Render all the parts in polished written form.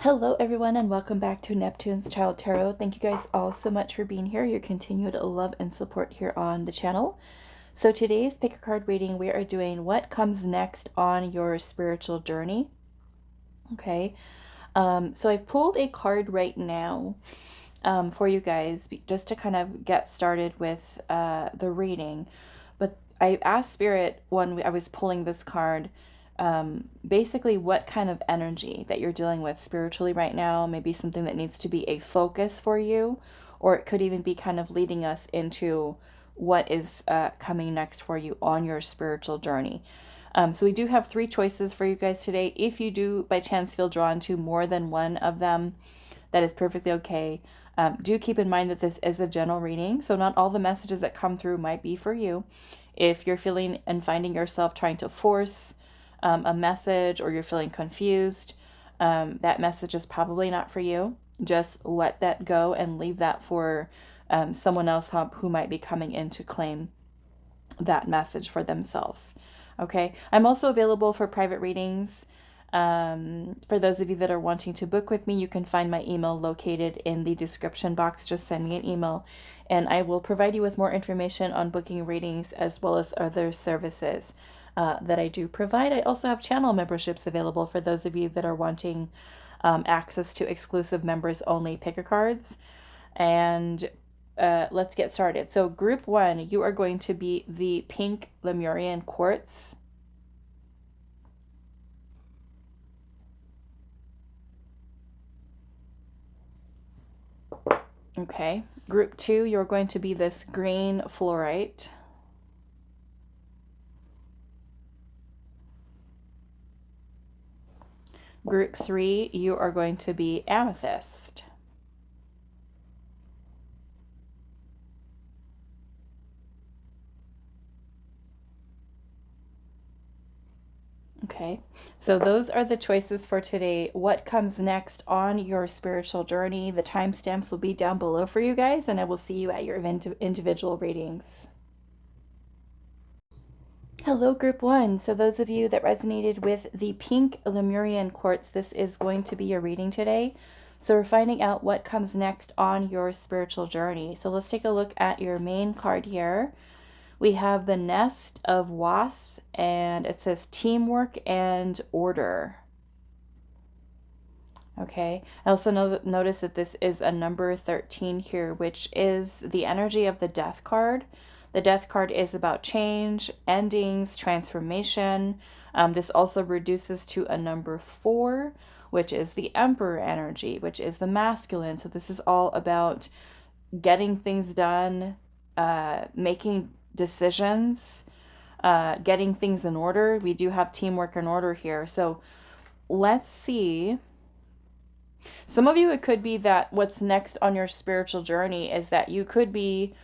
Hello everyone and welcome back to Neptune's Child Tarot. Thank you guys all so much for being here, your continued love and support here on the channel. So today's pick a card reading, we are doing what comes next on your spiritual journey. Okay, so I've pulled a card right now for you guys just to kind of get started with the reading. But I asked Spirit when I was pulling this card, basically what kind of energy that you're dealing with spiritually right now, maybe something that needs to be a focus for you, or it could even be kind of leading us into what is coming next for you on your spiritual journey. So we do have 3 choices for you guys today. If you do by chance feel drawn to more than one of them, that is perfectly okay. Do keep in mind that this is a general reading, so not all the messages that come through might be for you. If you're feeling and finding yourself trying to force a message, or you're feeling confused, that message is probably not for you. Just let that go and leave that for someone else who might be coming in to claim that message for themselves. Okay, I'm also available for private readings. For those of you that are wanting to book with me, you can find my email located in the description box. Just send me an email and I will provide you with more information on booking readings as well as other services that I do provide. I also have channel memberships available for those of you that are wanting access to exclusive members only picker cards. And let's get started. So group 1, you are going to be the pink Lemurian Quartz. Okay. Group 2, you're going to be this green Fluorite. Group 3, you are going to be Amethyst. Okay, so those are the choices for today. What comes next on your spiritual journey? The timestamps will be down below for you guys, and I will see you at your individual readings. Hello, group 1. So those of you that resonated with the pink Lemurian Quartz, this is going to be your reading today. So we're finding out what comes next on your spiritual journey. So let's take a look at your main card here. We have the nest of wasps, and it says teamwork and order. Okay, I also notice that this is a number 13 here, which is the energy of the death card. The death card is about change, endings, transformation. This also reduces to a number 4, which is the Emperor energy, which is the masculine. So this is all about getting things done, making decisions, getting things in order. We do have teamwork and order here. So let's see. Some of you, it could be that what's next on your spiritual journey is that you could be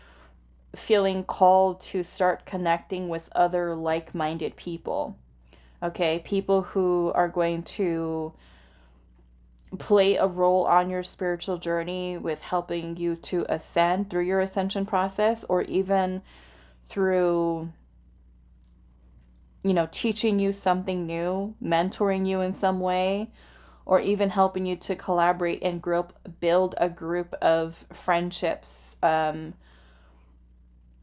feeling called to start connecting with other like-minded people. Okay, people who are going to play a role on your spiritual journey with helping you to ascend through your ascension process, or even through, teaching you something new, mentoring you in some way, or even helping you to collaborate and build a group of friendships,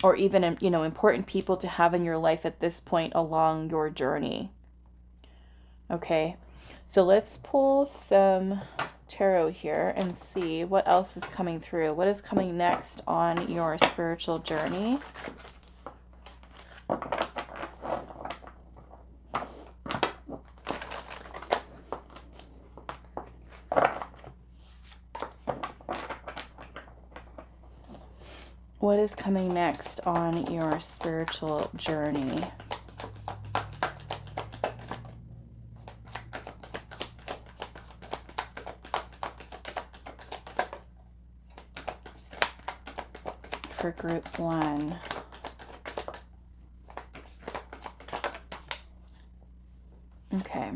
or even, important people to have in your life at this point along your journey. Okay, so let's pull some tarot here and see what else is coming through. What is coming next on your spiritual journey? What is coming next on your spiritual journey? For group 1. Okay.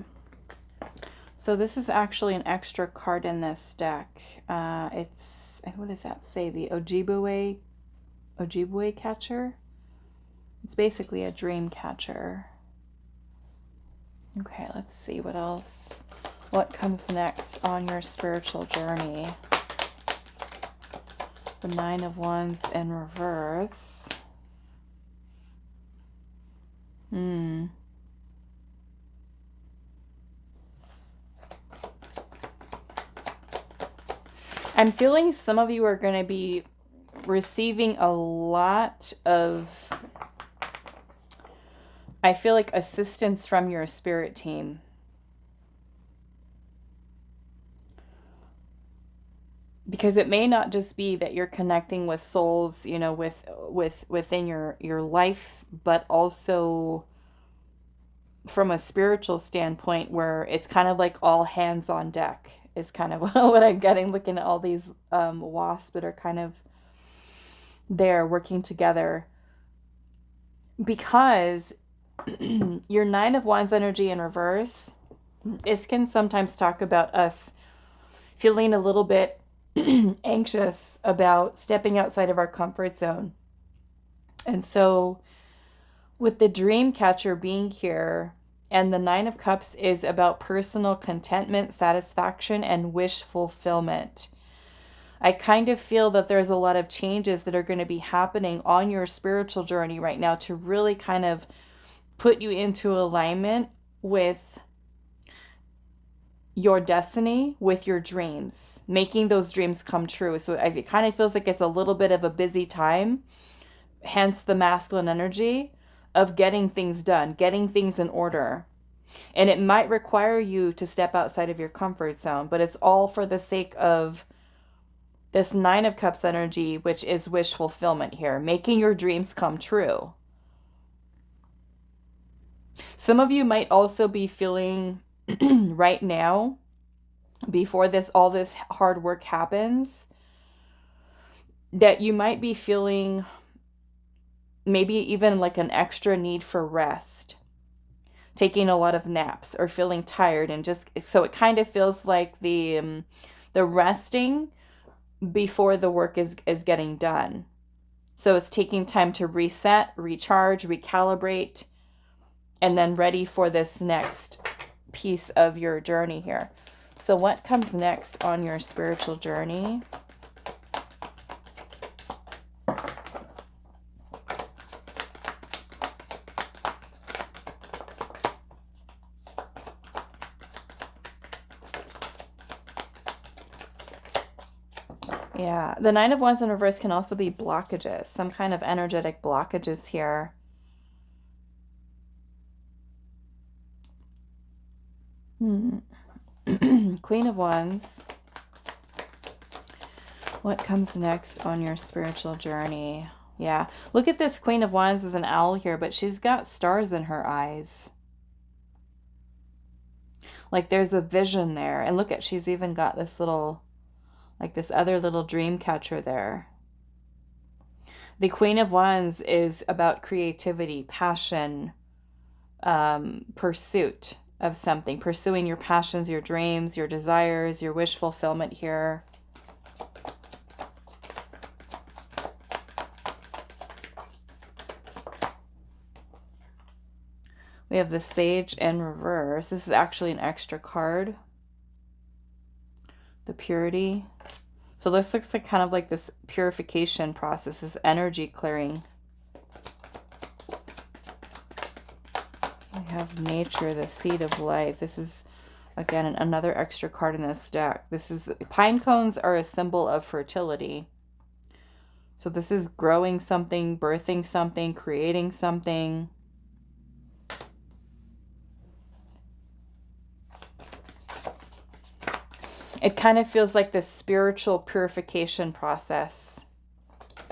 So this is actually an extra card in this deck. It's, what does that say? The Ojibwe catcher. It's basically a dream catcher. Okay, let's see what else What comes next on your spiritual journey? The Nine of Wands in reverse. I'm feeling some of you are going to be receiving a lot of, I feel like, assistance from your spirit team. Because it may not just be that you're connecting with souls, you know, within your life, but also from a spiritual standpoint where it's kind of like all hands on deck is kind of what I'm getting, looking at all these wasps that are kind of there working together. Because your Nine of Wands energy in reverse, this can sometimes talk about us feeling a little bit anxious about stepping outside of our comfort zone. And so with the dream catcher being here, and the Nine of Cups is about personal contentment, satisfaction, and wish fulfillment. I kind of feel that there's a lot of changes that are going to be happening on your spiritual journey right now to really kind of put you into alignment with your destiny, with your dreams, making those dreams come true. So it kind of feels like it's a little bit of a busy time, hence the masculine energy of getting things done, getting things in order. And it might require you to step outside of your comfort zone, but it's all for the sake of this Nine of Cups energy, which is wish fulfillment here, making your dreams come true. Some of you might also be feeling right now, before all this hard work happens, that you might be feeling maybe even like an extra need for rest, taking a lot of naps or feeling tired, and just so it kind of feels like the resting before the work is getting done. So it's taking time to reset, recharge, recalibrate, and then ready for this next piece of your journey here. So what comes next on your spiritual journey? Yeah, the Nine of Wands in reverse can also be blockages, some kind of energetic blockages here. Queen of Wands. What comes next on your spiritual journey? Yeah, look at this Queen of Wands as an owl here, but she's got stars in her eyes. Like there's a vision there. And look at, she's even got this little, like this other little dream catcher there. The Queen of Wands is about creativity, passion, pursuit of something, pursuing your passions, your dreams, your desires, your wish fulfillment here. We have the Sage in reverse. This is actually an extra card. The Purity. So this looks like kind of like this purification process, this energy clearing. We have Nature, the Seed of Life. This is, again, another extra card in this deck. This is, pine cones are a symbol of fertility. So this is growing something, birthing something, creating something. It kind of feels like this spiritual purification process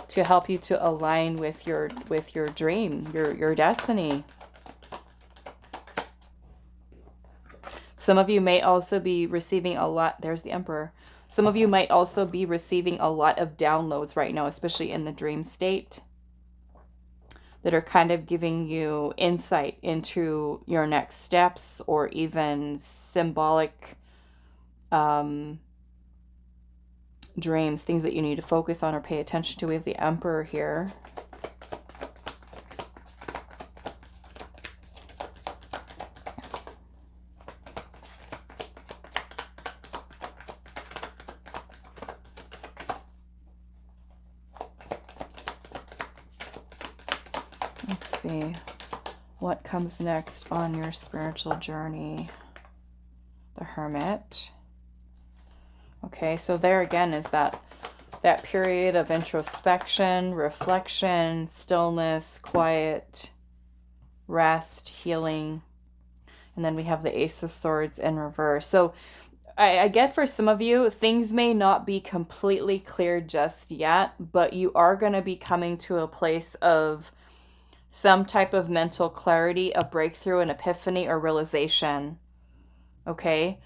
to help you to align with your dream, your destiny. Some of you may also be receiving a lot. There's the Emperor. Some of you might also be receiving a lot of downloads right now, especially in the dream state, that are kind of giving you insight into your next steps, or even symbolic dreams, things that you need to focus on or pay attention to. We have the Emperor here. see. What comes next on your spiritual journey? The Hermit. Okay, so there again is that period of introspection, reflection, stillness, quiet, rest, healing. And then we have the Ace of Swords in reverse. So I get for some of you, things may not be completely clear just yet, but you are going to be coming to a place of some type of mental clarity, a breakthrough, an epiphany, or realization. Okay?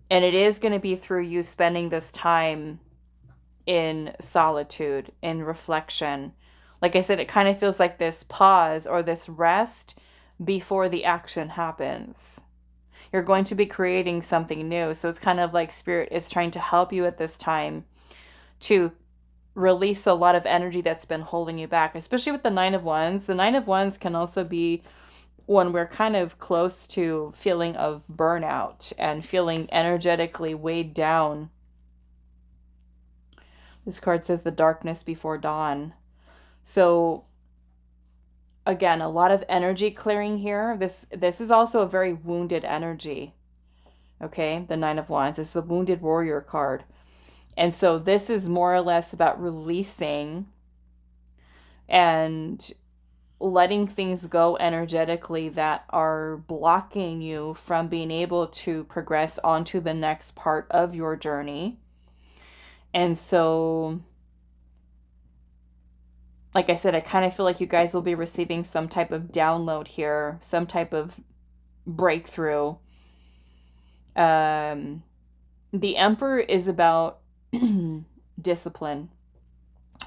And it is going to be through you spending this time in solitude, in reflection. Like I said, it kind of feels like this pause or this rest before the action happens. You're going to be creating something new. So it's kind of like Spirit is trying to help you at this time to release a lot of energy that's been holding you back, especially with the Nine of Wands. The Nine of Wands can also be when we're kind of close to feeling of burnout and feeling energetically weighed down. This card says the darkness before dawn. So again, a lot of energy clearing here. This is also a very wounded energy. Okay, the Nine of Wands is the wounded warrior card. And so this is more or less about releasing and letting things go energetically that are blocking you from being able to progress onto the next part of your journey. And so, like I said, I kind of feel like you guys will be receiving some type of download here, some type of breakthrough. The Emperor is about discipline,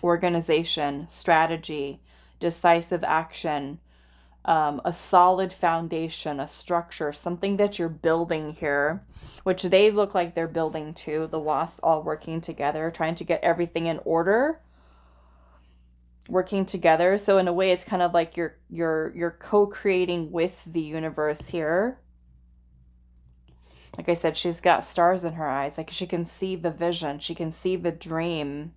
organization, strategy, decisive action, a solid foundation, a structure, something that you're building here, which they look like they're building too. The wasps all working together, trying to get everything in order, working together. So in a way, it's kind of like you're co-creating with the universe here. Like I said, she's got stars in her eyes. Like she can see the vision. She can see the dream.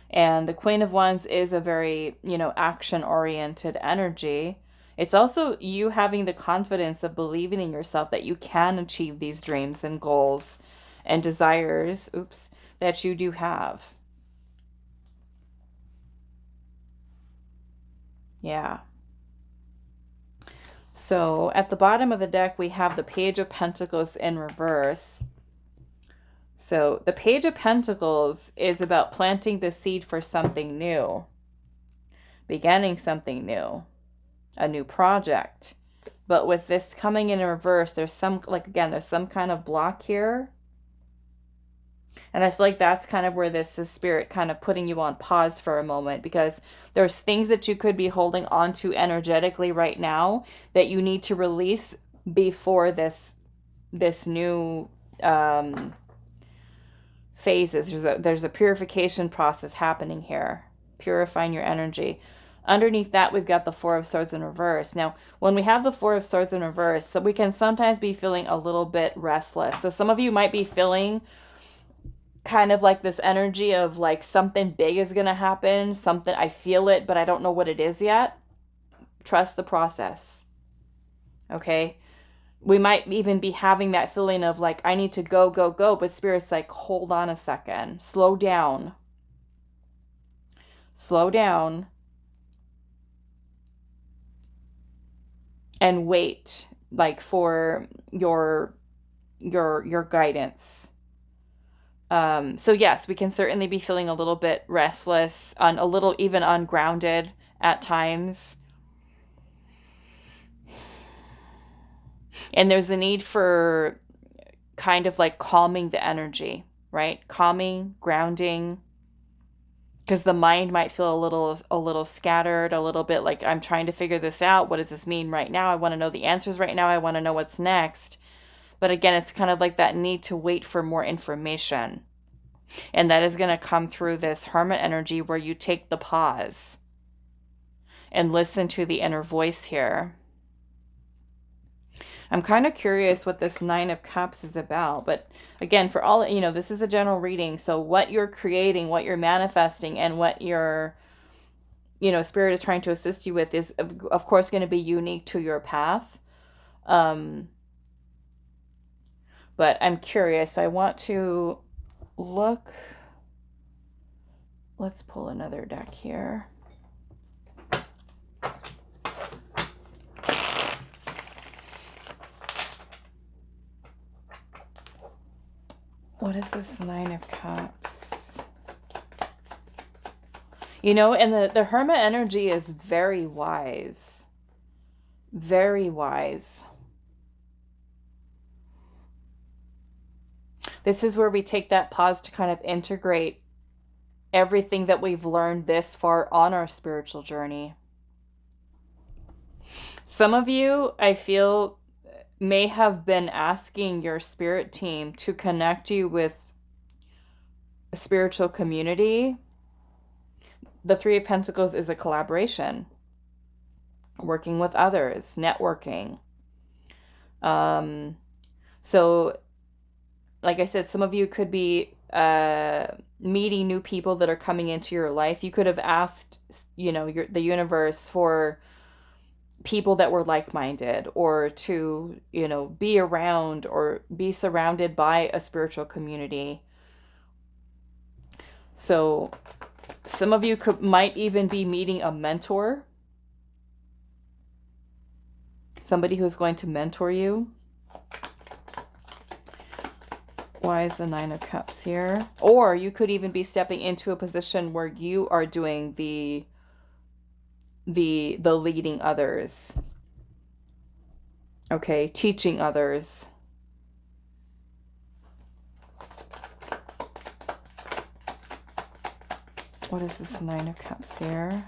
And the Queen of Wands is a very, action-oriented energy. It's also you having the confidence of believing in yourself that you can achieve these dreams and goals and desires, that you do have. Yeah. So at the bottom of the deck, we have the Page of Pentacles in reverse. So the Page of Pentacles is about planting the seed for something new, beginning something new, a new project. But with this coming in reverse, there's some kind of block here. And I feel like that's kind of where this is Spirit kind of putting you on pause for a moment, because there's things that you could be holding on to energetically right now that you need to release before this new phases. There's a purification process happening here, purifying your energy. Underneath that, we've got the Four of Swords in reverse. Now, when we have the Four of Swords in reverse, so we can sometimes be feeling a little bit restless. So some of you might be feeling kind of like this energy of like something big is going to happen, something, I feel it, but I don't know what it is yet. Trust the process. Okay? We might even be having that feeling of like, I need to go, go, go. But Spirit's like, hold on a second. Slow down. Slow down. And wait, like, for your guidance. So yes, we can certainly be feeling a little bit restless, a little even ungrounded at times. And there's a need for kind of like calming the energy, right? Calming, grounding, because the mind might feel a little scattered, a little bit like, I'm trying to figure this out. What does this mean right now? I want to know the answers right now. I want to know what's next. But again, it's kind of like that need to wait for more information. And that is going to come through this Hermit energy where you take the pause and listen to the inner voice here. I'm kind of curious what this Nine of Cups is about. But again, for all, this is a general reading. So what you're creating, what you're manifesting, and what you're Spirit is trying to assist you with is, of course, going to be unique to your path. But I'm curious. I want to look. Let's pull another deck here. What is this Nine of Cups? And the Hermit energy is very wise. Very wise. This is where we take that pause to kind of integrate everything that we've learned this far on our spiritual journey. Some of you, I feel, may have been asking your spirit team to connect you with a spiritual community. The Three of Pentacles is a collaboration, working with others, networking. So, like I said, some of you could be meeting new people that are coming into your life. You could have asked, the universe for people that were like-minded, or to, be around or be surrounded by a spiritual community. So some of you might even be meeting a mentor. Somebody who's going to mentor you. Why is the Nine of Cups here? Or you could even be stepping into a position where you are doing the leading others. Okay, teaching others. What is this Nine of Cups here?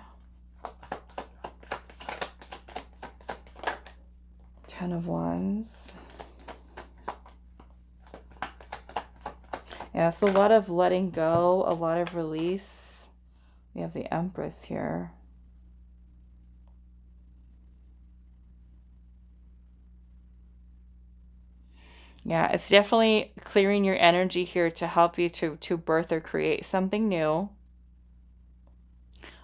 Ten of Wands. Yeah, so a lot of letting go, a lot of release. We have the Empress here. Yeah, it's definitely clearing your energy here to help you to birth or create something new.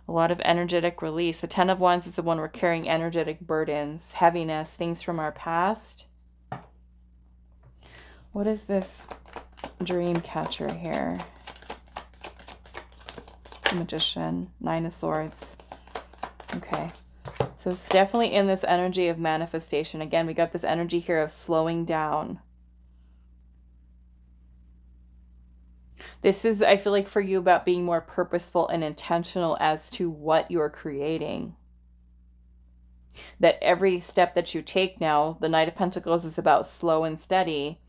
A lot of energetic release. The Ten of Wands is the one we're carrying energetic burdens, heaviness, things from our past. What is this dream catcher here? Magician, Nine of Swords. Okay. So it's definitely in this energy of manifestation. Again, we got this energy here of slowing down. This is, I feel like, for you about being more purposeful and intentional as to what you're creating. That every step that you take now, the Knight of Pentacles is about slow and steady.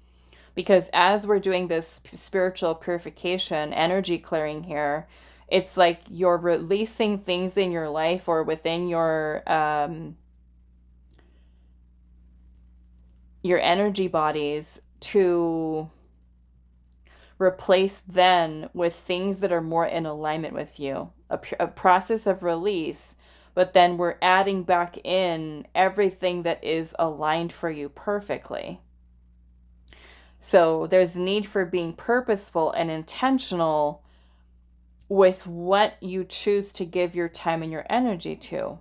Because as we're doing this spiritual purification, energy clearing here, it's like you're releasing things in your life or within your energy bodies to replace then with things that are more in alignment with you. A process of release, but then we're adding back in everything that is aligned for you perfectly. So there's a need for being purposeful and intentional with what you choose to give your time and your energy to.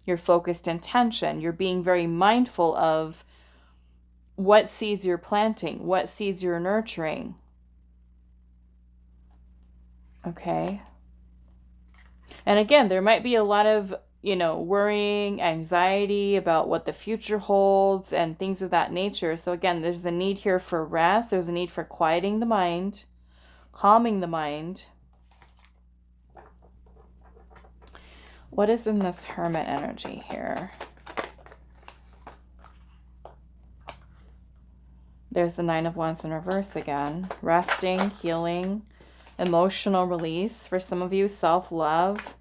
Your focused intention. You're being very mindful of what seeds you're planting, what seeds you're nurturing. Okay. And again, there might be a lot of, worrying, anxiety about what the future holds and things of that nature. So again, there's the need here for rest. There's a need for quieting the mind, calming the mind. What is in this Hermit energy here? There's the Nine of Wands in reverse again. Resting, healing, emotional release. For some of you, self-love.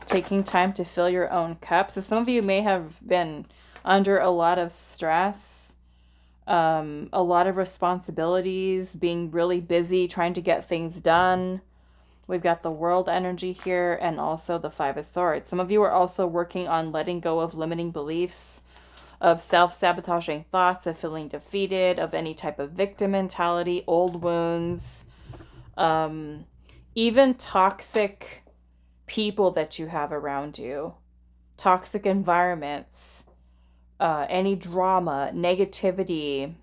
Taking time to fill your own cup. So some of you may have been under a lot of stress, a lot of responsibilities, being really busy, trying to get things done. We've got the World energy here and also the Five of Swords. Some of you are also working on letting go of limiting beliefs, of self-sabotaging thoughts, of feeling defeated, of any type of victim mentality, old wounds, even toxic people that you have around you, toxic environments, any drama, negativity,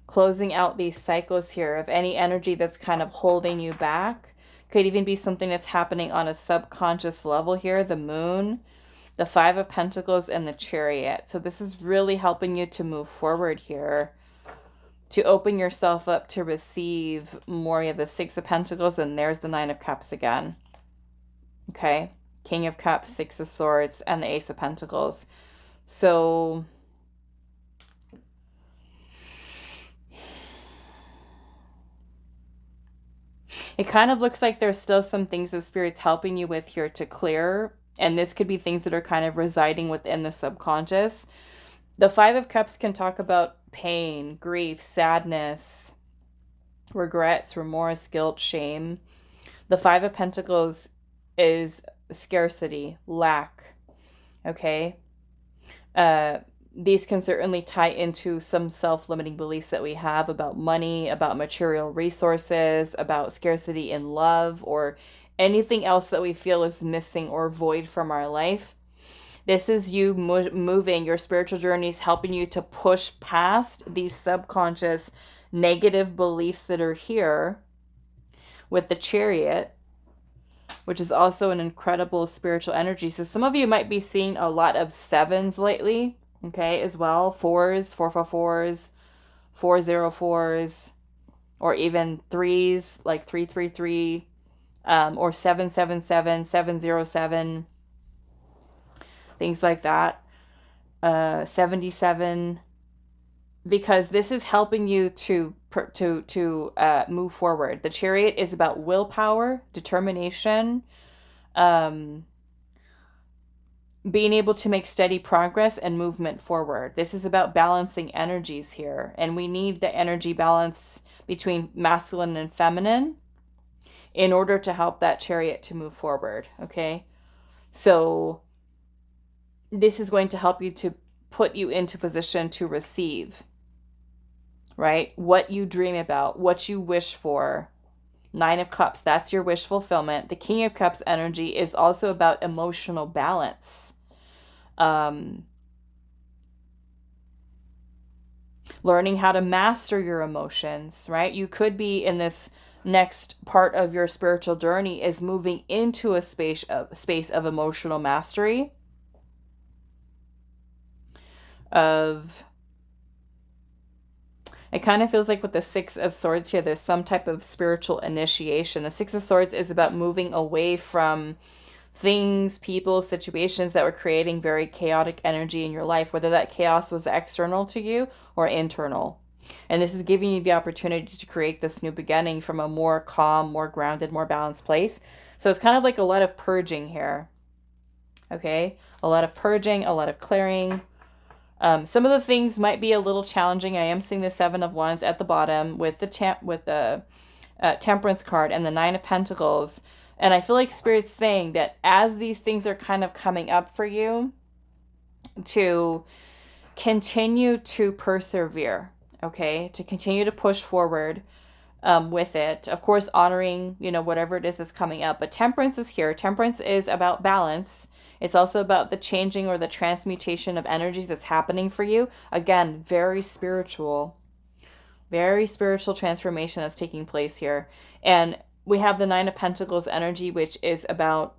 closing out these cycles here of any energy that's kind of holding you back. Could even be something that's happening on a subconscious level here, the moon, the Five of Pentacles, and the Chariot. So this is really helping you to move forward here, to open yourself up to receive more. You have the Six of Pentacles, and there's the Nine of Cups again. Okay, King of Cups, Six of Swords, and the Ace of Pentacles. So it kind of looks like there's still some things that Spirit's helping you with here to clear. And this could be things that are kind of residing within the subconscious. The Five of Cups can talk about pain, grief, sadness, regrets, remorse, guilt, shame. The Five of Pentacles is scarcity, lack. Okay? These can certainly tie into some self-limiting beliefs that we have about money, about material resources, about scarcity in love, or anything else that we feel is missing or void from our life. This is you moving. Your spiritual journey is helping you to push past these subconscious negative beliefs that are here with the Chariot, which is also an incredible spiritual energy. So some of you might be seeing a lot of sevens lately. Okay, as well. Fours, 444s, 404s, or even threes, like 333, or 777, 707, things like that. 77, because this is helping you to move forward. The Chariot is about willpower, determination, being able to make steady progress and movement forward. This is about balancing energies here. And we need the energy balance between masculine and feminine in order to help that Chariot to move forward. Okay. So this is going to help you to put you into position to receive, right? What you dream about, what you wish for. Nine of Cups, that's your wish fulfillment. The King of Cups energy is also about emotional balance. Learning how to master your emotions, right? You could be in this next part of your spiritual journey is moving into a space of emotional mastery, it kind of feels like with the Six of Swords here, there's some type of spiritual initiation. The Six of Swords is about moving away from things, people, situations that were creating very chaotic energy in your life, whether that chaos was external to you or internal. And this is giving you the opportunity to create this new beginning from a more calm, more grounded, more balanced place. So it's kind of like a lot of purging here. Okay? A lot of purging, a lot of clearing. Some of the things might be a little challenging. I am seeing the Seven of Wands at the bottom with the Temperance card and the Nine of Pentacles. And I feel like Spirit's saying that as these things are kind of coming up for you, to continue to persevere, okay? To continue to push forward with it. Of course, honoring, whatever it is that's coming up. But Temperance is here. Temperance is about balance. It's also about the changing or the transmutation of energies that's happening for you. Again, very spiritual transformation that's taking place here. And we have the Nine of Pentacles energy, which is about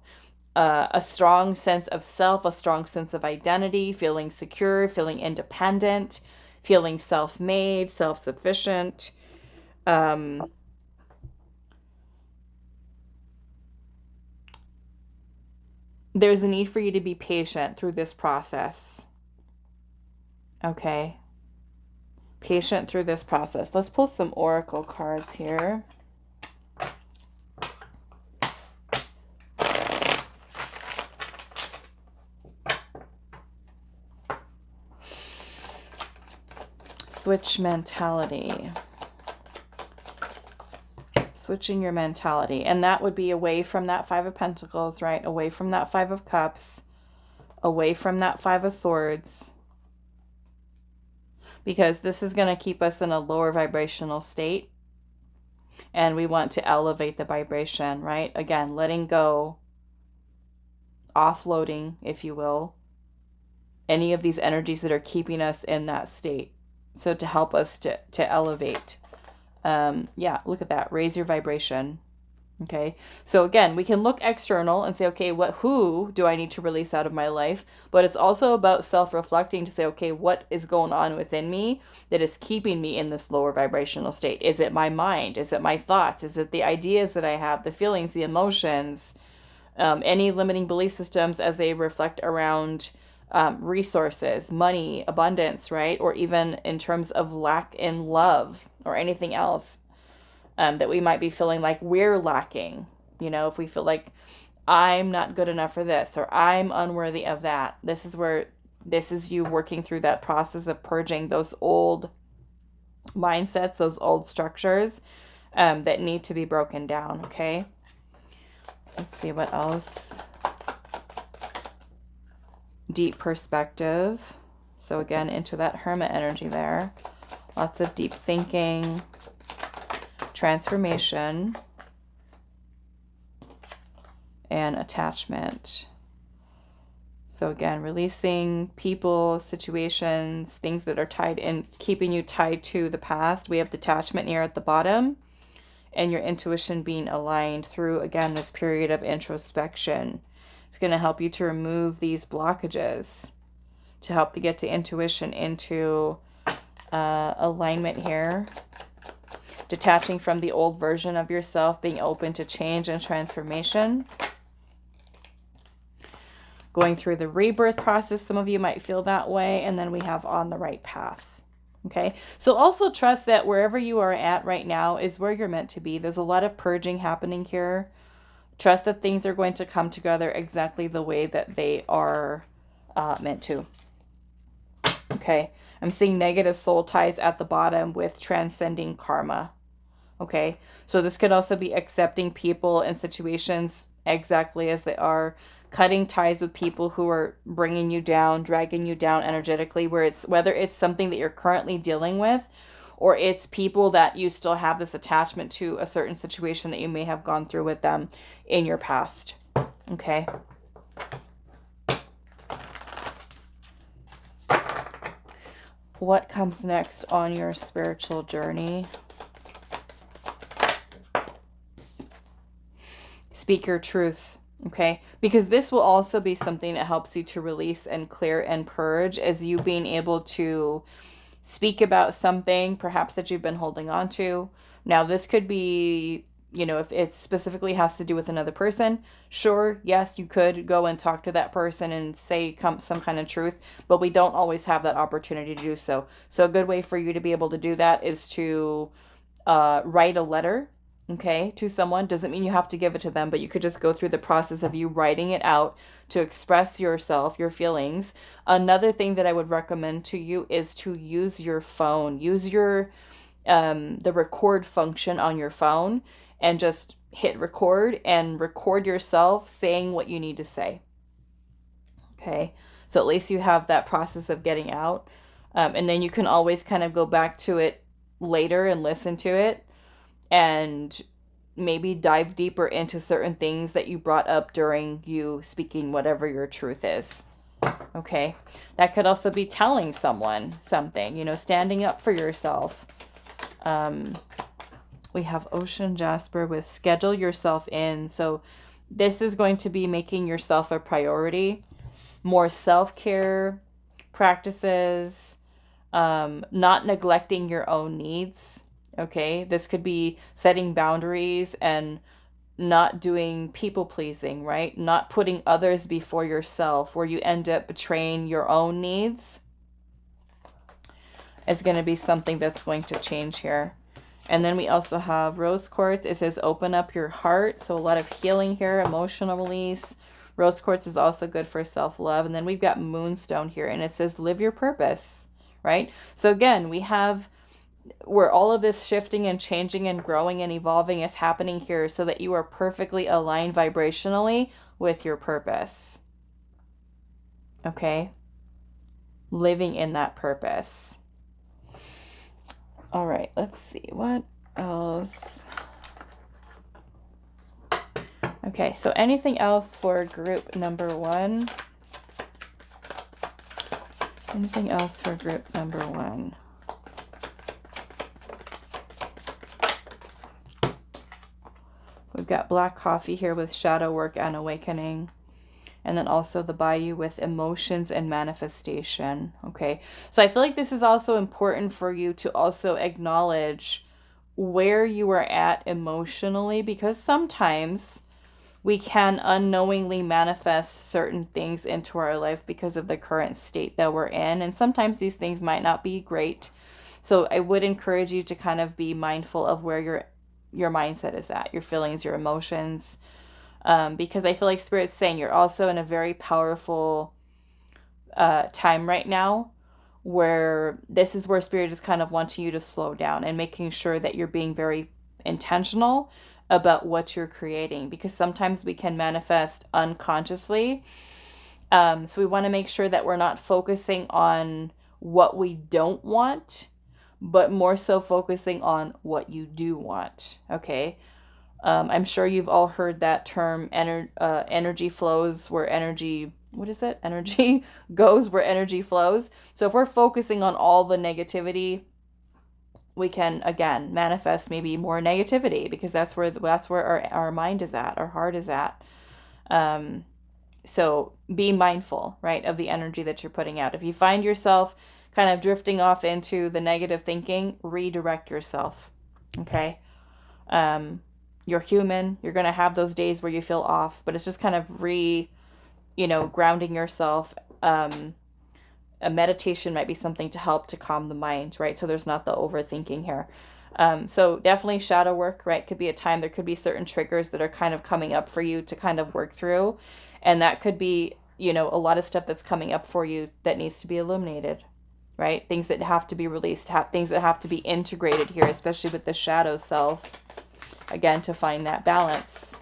a strong sense of self, a strong sense of identity, feeling secure, feeling independent, feeling self-made, self-sufficient. There's a need for you to be patient through this process. Okay. Patient through this process. Let's pull some oracle cards here. Switch mentality. Switching your mentality. And that would be away from that Five of Pentacles, right? Away from that Five of Cups. Away from that Five of Swords. Because this is going to keep us in a lower vibrational state. and we want to elevate the vibration, right? Again, letting go, offloading, if you will, any of these energies that are keeping us in that state. So to help us to elevate. Yeah, look at that. Raise your vibration. Okay. So again, we can look external and say, okay, who do I need to release out of my life? But it's also about self-reflecting to say, okay, what is going on within me that is keeping me in this lower vibrational state? Is it my mind? Is it my thoughts? Is it the ideas that I have, the feelings, the emotions, any limiting belief systems as they reflect around resources, money, abundance, right? Or even in terms of lack in love or anything else that we might be feeling like we're lacking. You know, if we feel like I'm not good enough for this or I'm unworthy of that, this is you working through that process of purging those old mindsets, those old structures that need to be broken down, okay? Let's see what else. Deep perspective. So again, into that hermit energy there. Lots of deep thinking, transformation, and attachment. So again, releasing people, situations, things that are tied in, keeping you tied to the past. We have detachment here at the bottom, and your intuition being aligned through, again, this period of introspection. It's going to help you to remove these blockages, to help to get the intuition into alignment here. Detaching from the old version of yourself, being open to change and transformation. Going through the rebirth process, some of you might feel that way, and then we have on the right path. Okay, so also trust that wherever you are at right now is where you're meant to be. There's a lot of purging happening here. Trust that things are going to come together exactly the way that they are meant to. Okay, I'm seeing negative soul ties at the bottom with transcending karma. Okay, so this could also be accepting people and situations exactly as they are, cutting ties with people who are bringing you down, dragging you down energetically, whether it's something that you're currently dealing with, or it's people that you still have this attachment to a certain situation that you may have gone through with them in your past. Okay. What comes next on your spiritual journey? Speak your truth, okay? Because this will also be something that helps you to release and clear and purge, as you being able to speak about something perhaps that you've been holding on to. Now, this could be, you know, if it specifically has to do with another person, sure, yes, you could go and talk to that person and say some kind of truth, but we don't always have that opportunity to do so. So a good way for you to be able to do that is to write a letter, okay, to someone. Doesn't mean you have to give it to them, but you could just go through the process of you writing it out to express yourself, your feelings. Another thing that I would recommend to you is to use your phone. Use your the record function on your phone and just hit record and record yourself saying what you need to say. Okay, so at least you have that process of getting out, and then you can always kind of go back to it later and listen to it and maybe dive deeper into certain things that you brought up during you speaking whatever your truth is. Okay, that could also be telling someone something, you know, standing up for yourself. We have Ocean Jasper with schedule yourself in. So this is going to be making yourself a priority, more self-care practices, not neglecting your own needs. Okay, this could be setting boundaries and not doing people pleasing, right? Not putting others before yourself, where you end up betraying your own needs, is going to be something that's going to change here. And then we also have Rose Quartz. It says open up your heart. So a lot of healing here, emotional release. Rose Quartz is also good for self-love. And then we've got Moonstone here, and it says live your purpose, right? So again, we have where all of this shifting and changing and growing and evolving is happening here so that you are perfectly aligned vibrationally with your purpose. Okay? Living in that purpose. All right, let's see. What else? Okay, so anything else for group number 1? Anything else for group number 1? We've got black coffee here with shadow work and awakening. And then also the Bayou with emotions and manifestation. Okay, so I feel like this is also important for you to also acknowledge where you are at emotionally, because sometimes we can unknowingly manifest certain things into our life because of the current state that we're in. And sometimes these things might not be great. So I would encourage you to kind of be mindful of where your mindset is at, your feelings, your emotions. Because I feel like Spirit's saying you're also in a very powerful time right now, where this is where Spirit is kind of wanting you to slow down and making sure that you're being very intentional about what you're creating, because sometimes we can manifest unconsciously. So we want to make sure that we're not focusing on what we don't want, but more so focusing on what you do want. Okay. I'm sure you've all heard that term, energy flows where energy, what is it? Energy goes where energy flows. So if we're focusing on all the negativity, we can, again, manifest maybe more negativity, because that's where our mind is at, our heart is at. So be mindful, right, of the energy that you're putting out. If you find yourself kind of drifting off into the negative thinking, redirect yourself. Okay. You're human. You're going to have those days where you feel off, but it's just kind of grounding yourself. A meditation might be something to help to calm the mind, right? So there's not the overthinking here. So definitely shadow work, right? Could be a time, there could be certain triggers that are kind of coming up for you to kind of work through. And that could be, a lot of stuff that's coming up for you that needs to be illuminated, right? Things that have to be released, things that have to be integrated here, especially with the shadow self. Again, to find that balance.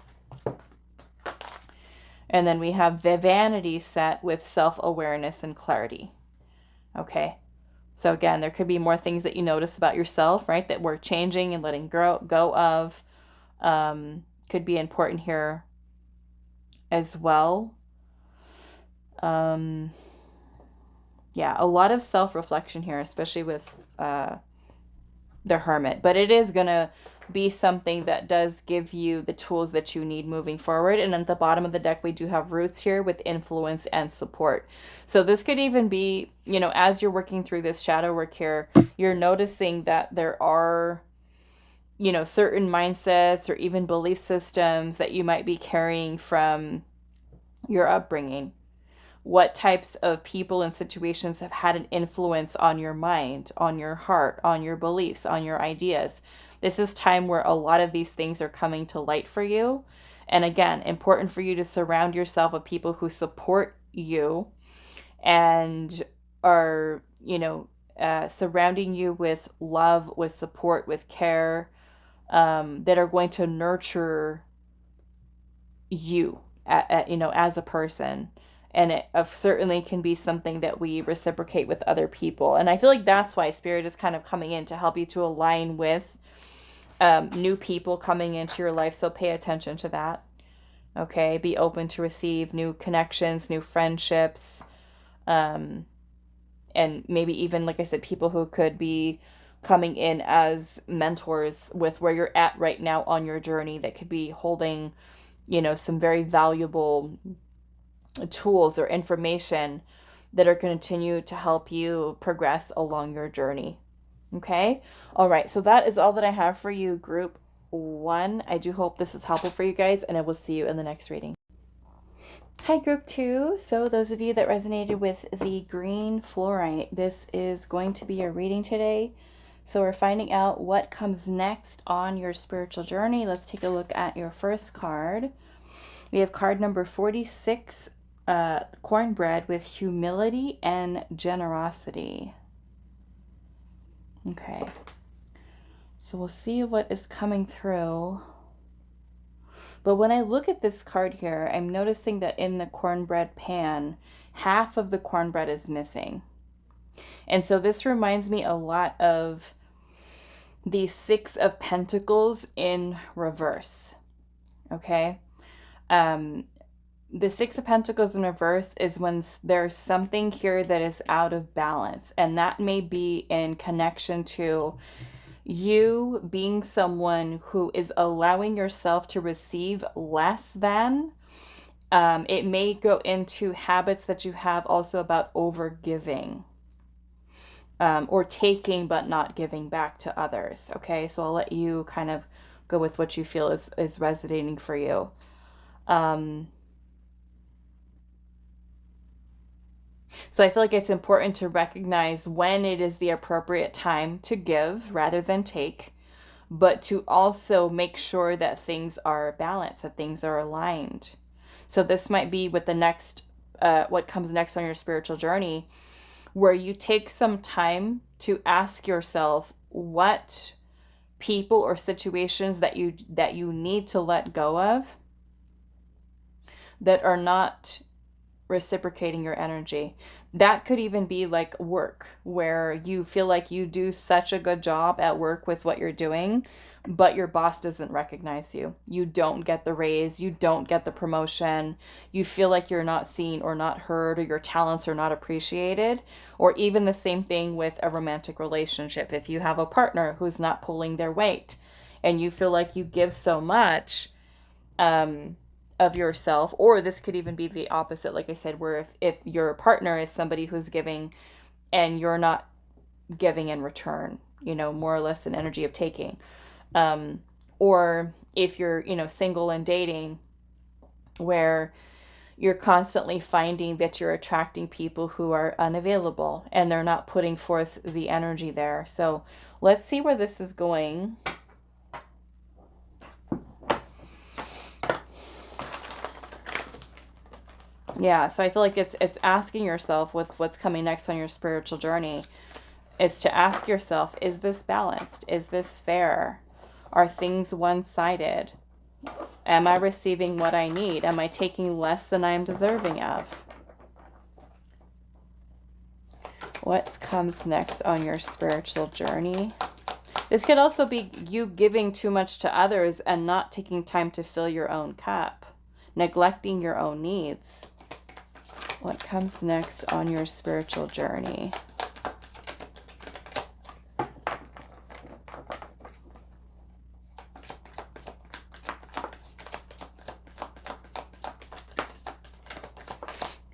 And then we have Vanity set with self-awareness and clarity. Okay. So again, there could be more things that you notice about yourself, right, that we're changing and letting go of. Could be important here as well. Yeah, a lot of self-reflection here, especially with the Hermit. But it is going to be something that does give you the tools that you need moving forward. And at the bottom of the deck, we do have Roots here with influence and support. So this could even be, as you're working through this shadow work here, you're noticing that there are, certain mindsets or even belief systems that you might be carrying from your upbringing. What types of people and situations have had an influence on your mind, on your heart, on your beliefs, on your ideas? This is time where a lot of these things are coming to light for you. And again, important for you to surround yourself with people who support you and are, surrounding you with love, with support, with care, that are going to nurture you, as a person. And it certainly can be something that we reciprocate with other people. And I feel like that's why Spirit is kind of coming in to help you to align with new people coming into your life. So pay attention to that. Okay. Be open to receive new connections, new friendships. And maybe even, like I said, people who could be coming in as mentors with where you're at right now on your journey, that could be holding, some very valuable tools or information that are going to continue to help you progress along your journey. Okay. All right. So that is all that I have for you, group 1. I do hope this is helpful for you guys, and I will see you in the next reading. Hi, group 2. So those of you that resonated with the green fluorite, this is going to be your reading today. So we're finding out what comes next on your spiritual journey. Let's take a look at your first card. We have card number 46, cornbread with humility and generosity. Okay, so we'll see what is coming through. But when I look at this card here, I'm noticing that in the cornbread pan, half of the cornbread is missing. And so this reminds me a lot of the 6 of Pentacles in reverse. Okay. The Six of Pentacles in reverse is when there's something here that is out of balance. And that may be in connection to you being someone who is allowing yourself to receive less than. It may go into habits that you have also about over giving. Or taking but not giving back to others. Okay, so I'll let you kind of go with what you feel is resonating for you. So I feel like it's important to recognize when it is the appropriate time to give rather than take, but to also make sure that things are balanced, that things are aligned. So this might be with the next, what comes next on your spiritual journey, where you take some time to ask yourself what people or situations that you need to let go of that are not reciprocating your energy. That could even be like work, where you feel like you do such a good job at work with what you're doing, but your boss doesn't recognize you. You don't get the raise, you don't get the promotion, you feel like you're not seen or not heard, or your talents are not appreciated. Or even the same thing with a romantic relationship. If you have a partner who's not pulling their weight and you feel like you give so much, of yourself, or this could even be the opposite, like I said, where if your partner is somebody who's giving and you're not giving in return, more or less an energy of taking. Or if you're, single and dating, where you're constantly finding that you're attracting people who are unavailable and they're not putting forth the energy there. So let's see where this is going. Yeah, so I feel like it's asking yourself with what's coming next on your spiritual journey is to ask yourself, is this balanced? Is this fair? Are things one-sided? Am I receiving what I need? Am I taking less than I am deserving of? What comes next on your spiritual journey? This could also be you giving too much to others and not taking time to fill your own cup, neglecting your own needs. What comes next on your spiritual journey?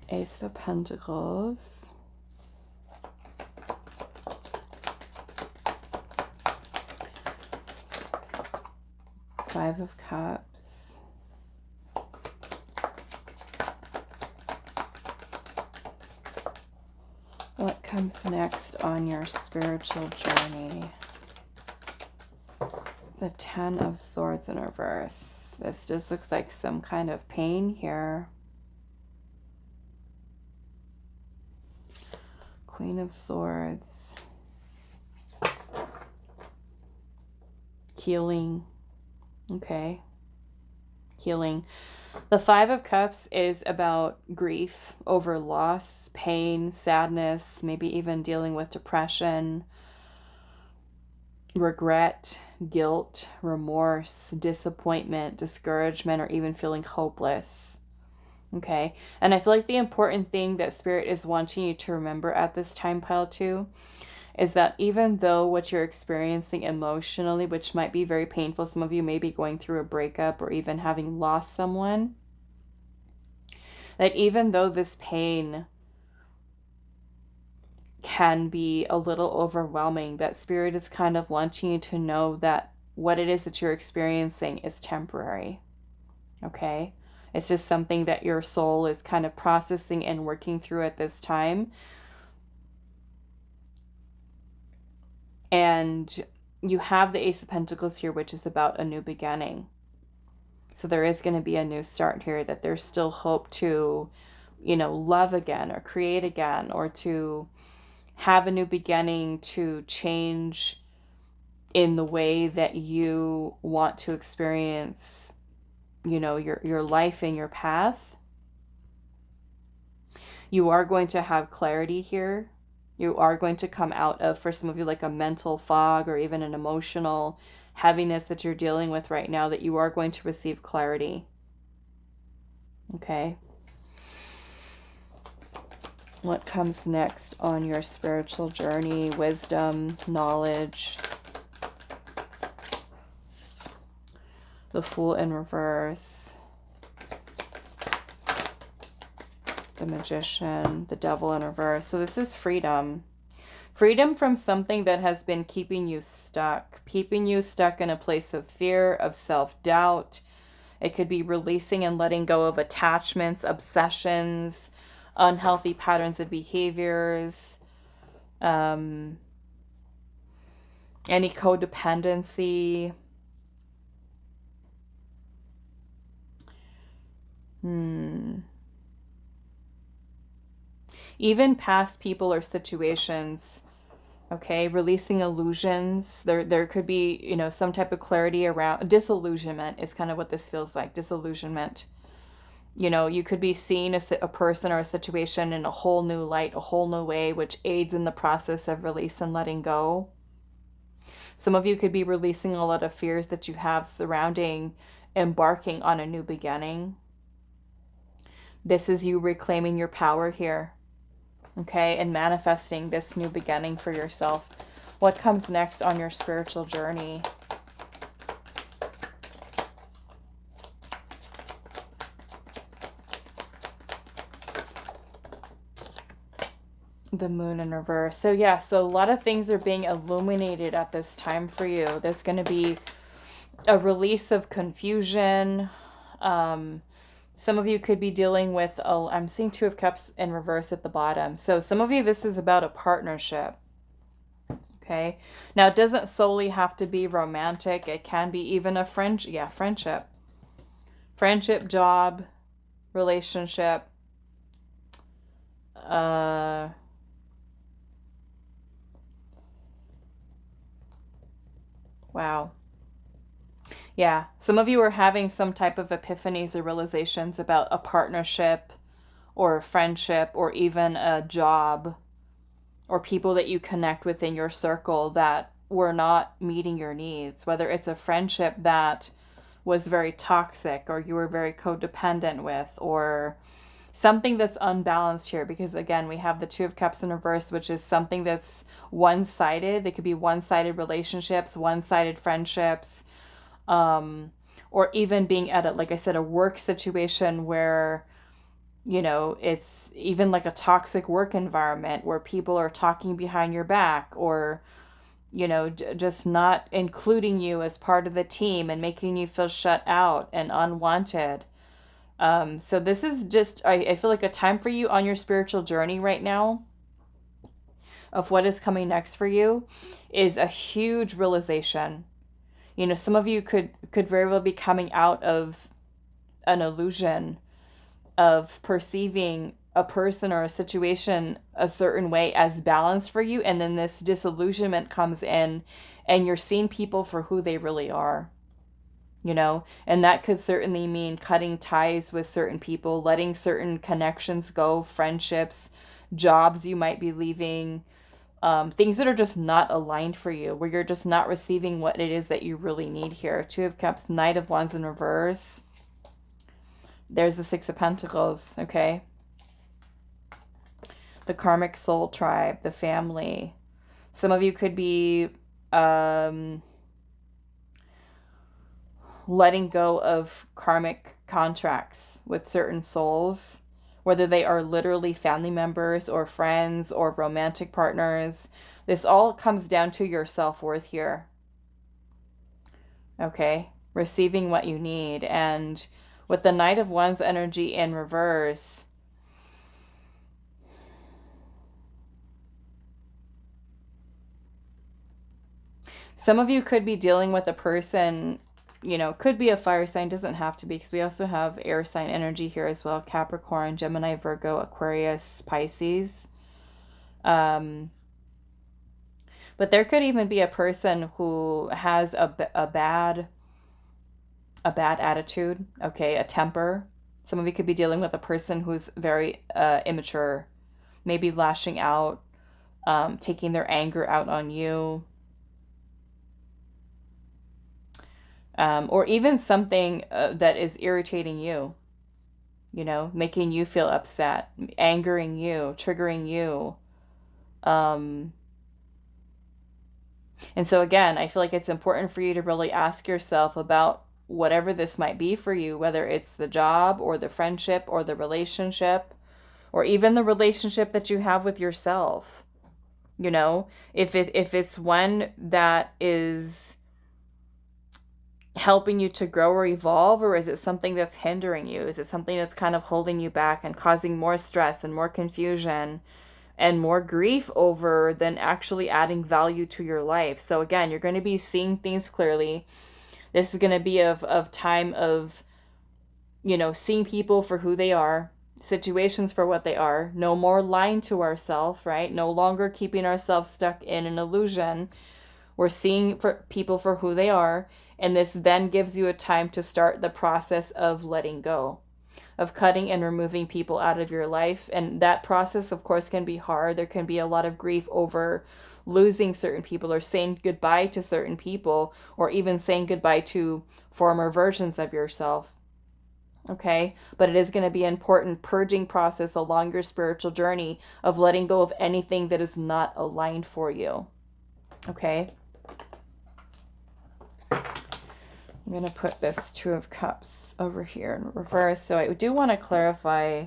Ace of Pentacles. Five of Cups. What comes next on your spiritual journey? The Ten of Swords in reverse. This does look like some kind of pain here. Queen of Swords. Healing. Okay. Healing. The Five of Cups is about grief over loss, pain, sadness, maybe even dealing with depression, regret, guilt, remorse, disappointment, discouragement, or even feeling hopeless. Okay. And I feel like the important thing that Spirit is wanting you to remember at this time, pile 2, is that even though what you're experiencing emotionally, which might be very painful, some of you may be going through a breakup or even having lost someone, that even though this pain can be a little overwhelming, that Spirit is kind of wanting you to know that what it is that you're experiencing is temporary. Okay? It's just something that your soul is kind of processing and working through at this time. And you have the Ace of Pentacles here, which is about a new beginning. So there is going to be a new start here, that there's still hope to, love again or create again, or to have a new beginning, to change in the way that you want to experience, your life and your path. You are going to have clarity here. You are going to come out of, for some of you, like a mental fog or even an emotional heaviness that you're dealing with right now, that you are going to receive clarity. Okay. What comes next on your spiritual journey? Wisdom, knowledge. The Fool in reverse. The Magician. The Devil in reverse. So this is freedom. Freedom from something that has been keeping you stuck. Keeping you stuck in a place of fear, of self-doubt. It could be releasing and letting go of attachments, obsessions, unhealthy patterns of behaviors, any codependency. Even past people or situations. Okay, releasing illusions. There could be, you know, some type of clarity around disillusionment is kind of what this feels like. Disillusionment. You know, you could be seeing a person or a situation in a whole new light, a whole new way, which aids in the process of release and letting go. Some of you could be releasing a lot of fears that you have surrounding embarking on a new beginning. This is you reclaiming your power here. Okay, and manifesting this new beginning for yourself. What comes next on your spiritual journey? The Moon in reverse. So yeah, so a lot of things are being illuminated at this time for you. There's going to be a release of confusion. Some of you could be dealing with, I'm seeing Two of Cups in reverse at the bottom. So some of you, this is about a partnership. Okay. Now, it doesn't solely have to be romantic. It can be even a friendship. Yeah, friendship. Friendship, job, relationship. Wow. Yeah, some of you are having some type of epiphanies or realizations about a partnership or a friendship or even a job or people that you connect with in your circle that were not meeting your needs, whether it's a friendship that was very toxic or you were very codependent with, or something that's unbalanced here, because again, we have the Two of Cups in reverse, which is something that's one-sided. It could be one-sided relationships, one-sided friendships, or even being at like I said, a work situation where, you know, it's even like a toxic work environment where people are talking behind your back, or, you know, just not including you as part of the team and making you feel shut out and unwanted. So this is just, I feel like a time for you on your spiritual journey right now of what is coming next for you is a huge realization. You know, some of you could very well be coming out of an illusion of perceiving a person or a situation a certain way as balanced for you, and then this disillusionment comes in and you're seeing people for who they really are. You know, and that could certainly mean cutting ties with certain people, letting certain connections go, friendships, jobs you might be leaving, things that are just not aligned for you, where you're just not receiving what it is that you really need here. Two of Cups, Knight of Wands in reverse. There's the Six of Pentacles, okay? The karmic soul tribe, the family. Some of you could be letting go of karmic contracts with certain souls, whether they are literally family members or friends or romantic partners. This all comes down to your self-worth here. Okay? Receiving what you need. And with the Knight of Wands energy in reverse, some of you could be dealing with a person, you know, could be a fire sign, doesn't have to be, because we also have air sign energy here as well. Capricorn, Gemini, Virgo, Aquarius, Pisces. But there could even be a person who has a bad attitude, okay, a temper. Some of you could be dealing with a person who's very immature, maybe lashing out, taking their anger out on you. Or even something that is irritating you. you know, making you feel upset, angering you, triggering you. Um, and so again, I feel like it's important for you to really ask yourself about whatever this might be for you, whether it's the job or the friendship or the relationship or even the relationship that you have with yourself. You know, if it's one that is helping you to grow or evolve, or is it something that's hindering you? Is it something that's kind of holding you back and causing more stress and more confusion and more grief over than actually adding value to your life? So again, you're going to be seeing things clearly. This is going to be of time of, you know, seeing people for who they are, situations for what they are. No more lying to ourselves, right? No longer keeping ourselves stuck in an illusion. We're seeing for people for who they are. And this then gives you a time to start the process of letting go, of cutting and removing people out of your life. And that process, of course, can be hard. There can be a lot of grief over losing certain people or saying goodbye to certain people, or even saying goodbye to former versions of yourself. Okay, but it is going to be an important purging process along your spiritual journey of letting go of anything that is not aligned for you. Okay. I'm going to put this Two of Cups over here in reverse. So I do want to clarify.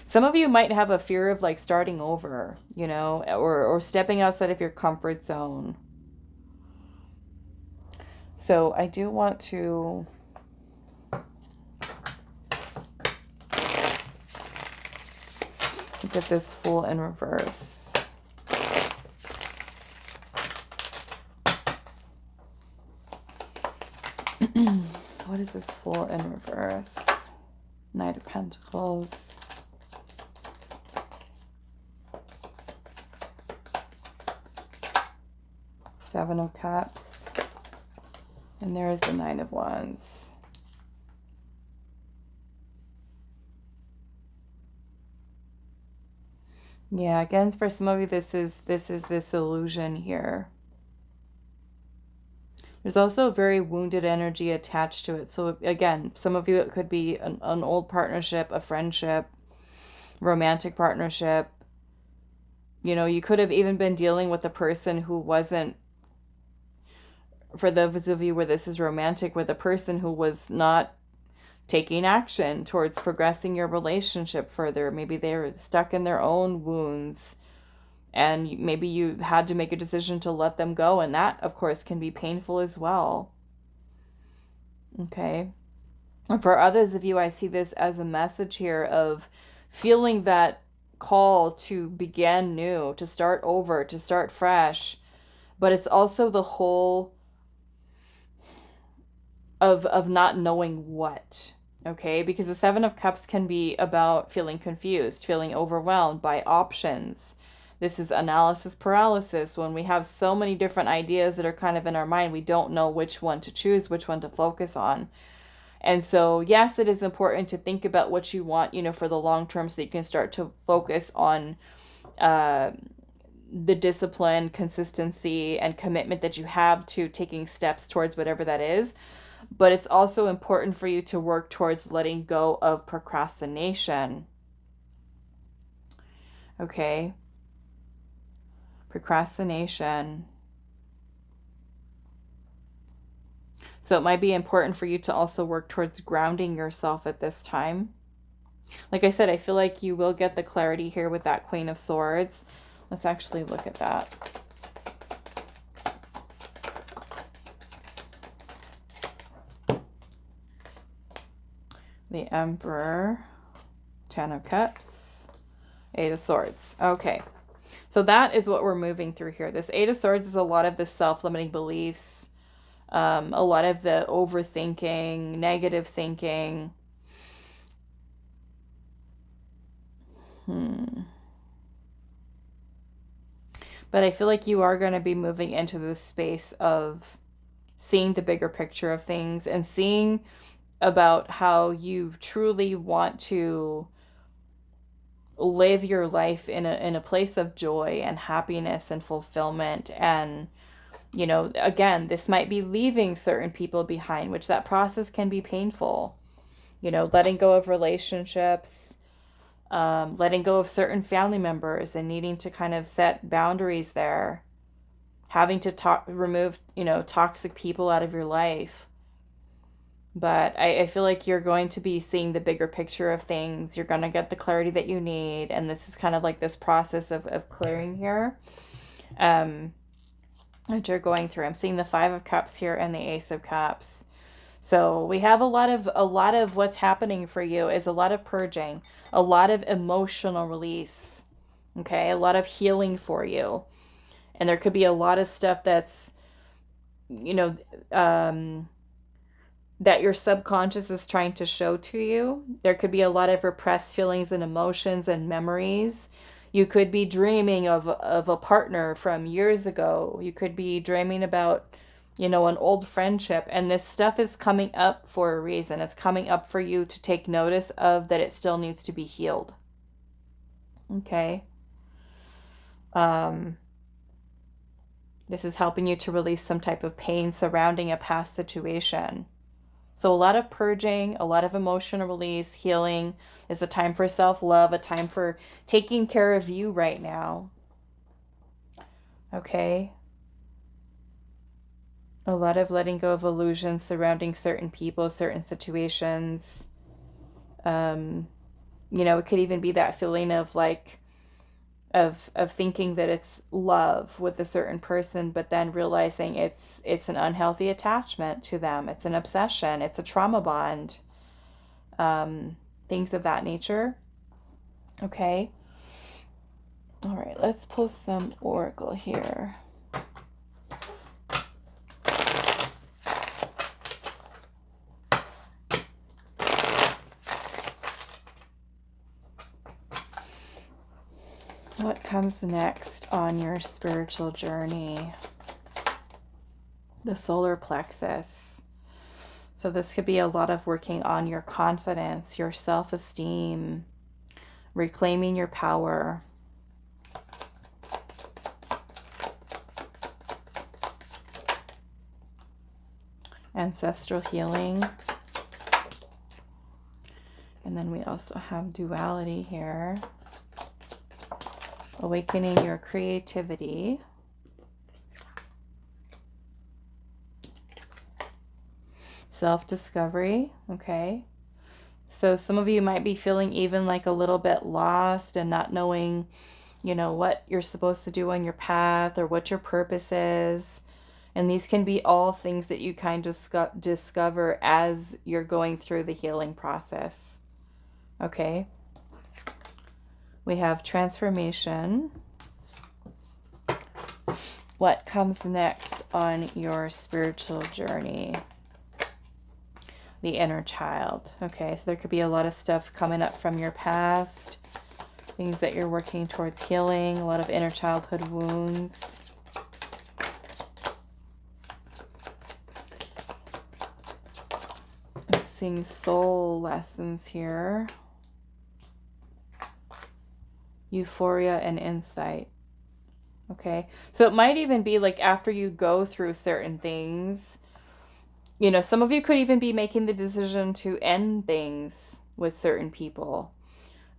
Some of you might have a fear of like starting over, you know, or stepping outside of your comfort zone. So I do want to get this Fool in reverse. What is this Fool in reverse? Knight of Pentacles. Seven of Cups. And there is the Nine of Wands. Yeah, again, for some of you, this is this illusion here. There's also very wounded energy attached to it. So again, some of you, it could be an old partnership, a friendship, romantic partnership. You know, you could have even been dealing with a person who wasn't, for those of you where this is romantic, with a person who was not taking action towards progressing your relationship further. Maybe they're stuck in their own wounds, and maybe you had to make a decision to let them go, and that, of course, can be painful as well. Okay. And for others of you, I see this as a message here of feeling that call to begin new, to start over, to start fresh. But it's also the whole of not knowing what. Okay, because the Seven of Cups can be about feeling confused, feeling overwhelmed by options. This is analysis paralysis. When we have so many different ideas that are kind of in our mind, we don't know which one to choose, which one to focus on. And so, yes, it is important to think about what you want, you know, for the long term, so you can start to focus on the discipline, consistency, and commitment that you have to taking steps towards whatever that is. But it's also important for you to work towards letting go of procrastination. Okay? Procrastination. So it might be important for you to also work towards grounding yourself at this time. Like I said, I feel like you will get the clarity here with that Queen of Swords. Let's actually look at that. The Emperor, Ten of Cups, Eight of Swords. Okay, so that is what we're moving through here. This Eight of Swords is a lot of the self-limiting beliefs, a lot of the overthinking, negative thinking. But I feel like you are going to be moving into the space of seeing the bigger picture of things and seeing about how you truly want to live your life in a place of joy and happiness and fulfillment, and You know, again, this might be leaving certain people behind, which that process can be painful. You know, letting go of relationships, letting go of certain family members and needing to kind of set boundaries there, having to remove, you know, toxic people out of your life. But I feel like you're going to be seeing the bigger picture of things. You're going to get the clarity that you need. And this is kind of like this process of clearing here that you're going through. I'm seeing the Five of Cups here and the Ace of Cups. So we have a lot of what's happening for you is a lot of purging, a lot of emotional release, okay? A lot of healing for you. And there could be a lot of stuff that's, you know, that your subconscious is trying to show to you. There could be a lot of repressed feelings and emotions and memories. You could be dreaming of a partner from years ago. You could be dreaming about, you know, an old friendship. And this stuff is coming up for a reason. It's coming up for you to take notice of that it still needs to be healed. Okay. This is helping you to release some type of pain surrounding a past situation. So a lot of purging, a lot of emotional release, healing. Is a time for self-love, a time for taking care of you right now. Okay. A lot of letting go of illusions surrounding certain people, certain situations. You know, it could even be that feeling of like, of thinking that it's love with a certain person, but then realizing it's an unhealthy attachment to them. It's an obsession. It's a trauma bond. Things of that nature. Okay. All right, let's pull some oracle here. What comes next on your spiritual journey? The solar plexus. So this could be a lot of working on your confidence, your self-esteem, reclaiming your power. Ancestral healing. And then we also have duality here. Awakening your creativity. Self-discovery, okay? So some of you might be feeling even like a little bit lost and not knowing, you know, what you're supposed to do on your path or what your purpose is. And these can be all things that you kind of discover as you're going through the healing process, okay? We have transformation. What comes next on your spiritual journey? The inner child. Okay, so there could be a lot of stuff coming up from your past, things that you're working towards healing, a lot of inner childhood wounds. I'm seeing soul lessons here. Euphoria and insight. Okay, so it might even be like after you go through certain things, you know, some of you could even be making the decision to end things with certain people.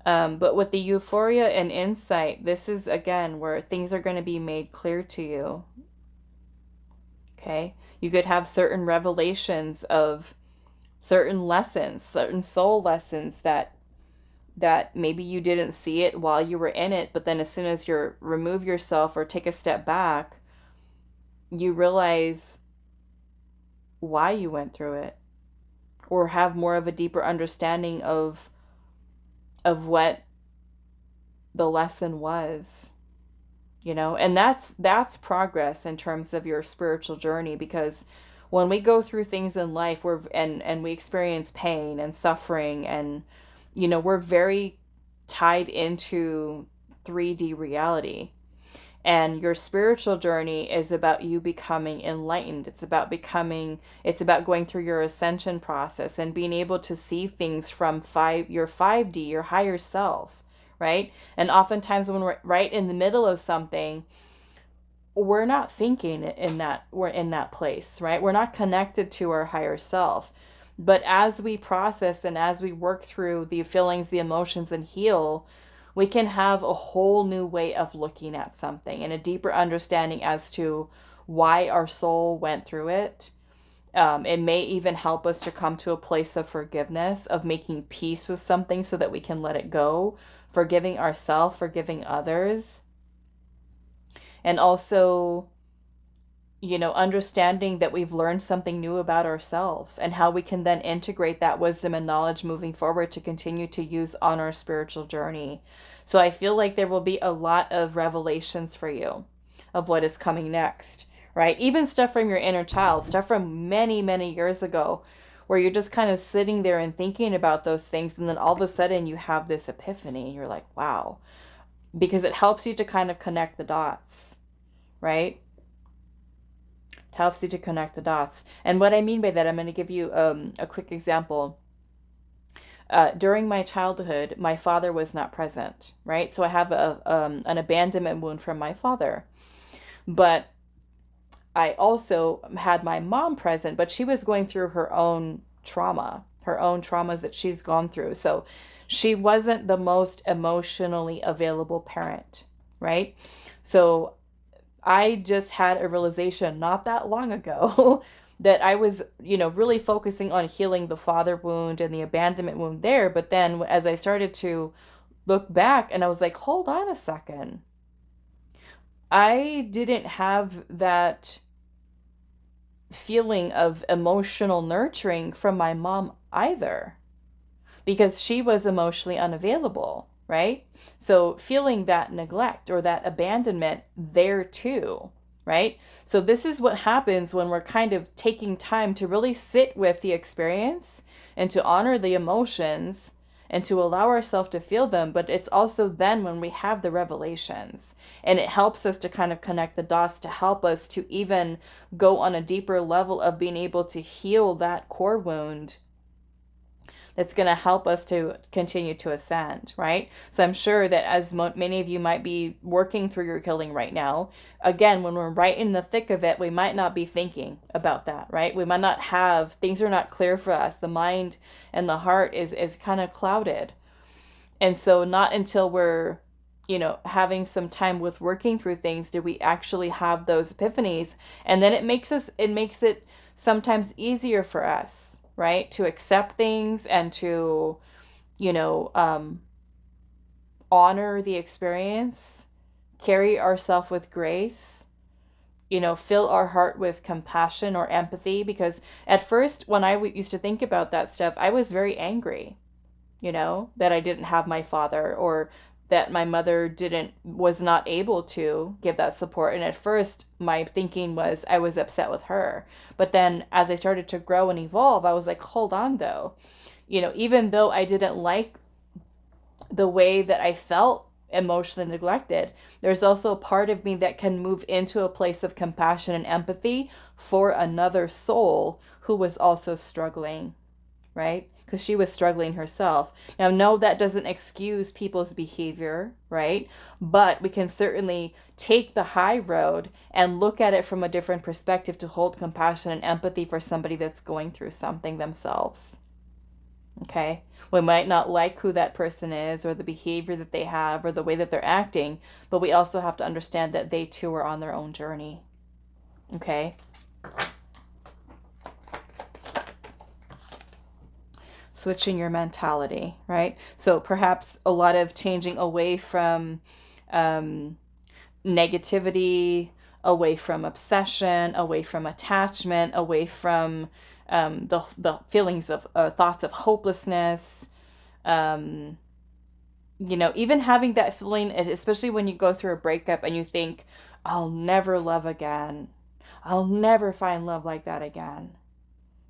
But with the euphoria and insight, this is again where things are going to be made clear to you. Okay, you could have certain revelations of certain lessons, certain soul lessons that maybe you didn't see it while you were in it, but then as soon as you remove yourself or take a step back, you realize why you went through it, or have more of a deeper understanding of what the lesson was, you know. And that's progress in terms of your spiritual journey, because when we go through things in life, and we experience pain and suffering, and you know, we're very tied into 3D reality. And your spiritual journey is about you becoming enlightened. It's about going through your ascension process and being able to see things from your 5D, your higher self, right? And oftentimes when we're right in the middle of something, we're not thinking we're in that place, right? We're not connected to our higher self. But as we process and as we work through the feelings, the emotions, and heal, we can have a whole new way of looking at something and a deeper understanding as to why our soul went through it. It may even help us to come to a place of forgiveness, of making peace with something so that we can let it go, forgiving ourselves, forgiving others. And also, understanding that we've learned something new about ourselves and how we can then integrate that wisdom and knowledge moving forward to continue to use on our spiritual journey. So I feel like there will be a lot of revelations for you of what is coming next, right? Even stuff from your inner child, stuff from many, many years ago, where you're just kind of sitting there and thinking about those things. And then all of a sudden you have this epiphany and you're like, wow, because it helps you to kind of connect the dots, right? Helps you to connect the dots. And what I mean by that, I'm going to give you a quick example. During my childhood, my father was not present, right? So I have an abandonment wound from my father. But I also had my mom present, but she was going through her own trauma, her own traumas that she's gone through. So she wasn't the most emotionally available parent, right? So I just had a realization not that long ago that I was, really focusing on healing the father wound and the abandonment wound there. But then as I started to look back and I was like, hold on a second. I didn't have that feeling of emotional nurturing from my mom either, because she was emotionally unavailable, right? So feeling that neglect or that abandonment there too, right? So this is what happens when we're kind of taking time to really sit with the experience and to honor the emotions and to allow ourselves to feel them. But it's also then when we have the revelations, and it helps us to kind of connect the dots to help us to even go on a deeper level of being able to heal that core wound. That's going to help us to continue to ascend, right? So I'm sure that as many of you might be working through your healing right now, again, when we're right in the thick of it, we might not be thinking about that, right? We might not have, things are not clear for us. The mind and the heart is kind of clouded. And so not until we're, having some time with working through things do we actually have those epiphanies. And then it makes it sometimes easier for us, right, to accept things and to, honor the experience, carry ourselves with grace, fill our heart with compassion or empathy. Because at first, when I used to think about that stuff, I was very angry, that I didn't have my father, or that my mother was not able to give that support. And at first my thinking was I was upset with her. But then as I started to grow and evolve, I was like, hold on though. Even though I didn't like the way that I felt emotionally neglected, there's also a part of me that can move into a place of compassion and empathy for another soul who was also struggling, right? Because she was struggling herself. Now, no, that doesn't excuse people's behavior, right? But we can certainly take the high road and look at it from a different perspective to hold compassion and empathy for somebody that's going through something themselves. Okay? We might not like who that person is or the behavior that they have or the way that they're acting, but we also have to understand that they too are on their own journey. Okay? Switching your mentality, right? So perhaps a lot of changing away from negativity, away from obsession, away from attachment, away from the feelings of thoughts of hopelessness. Even having that feeling, especially when you go through a breakup and you think, I'll never love again. I'll never find love like that again,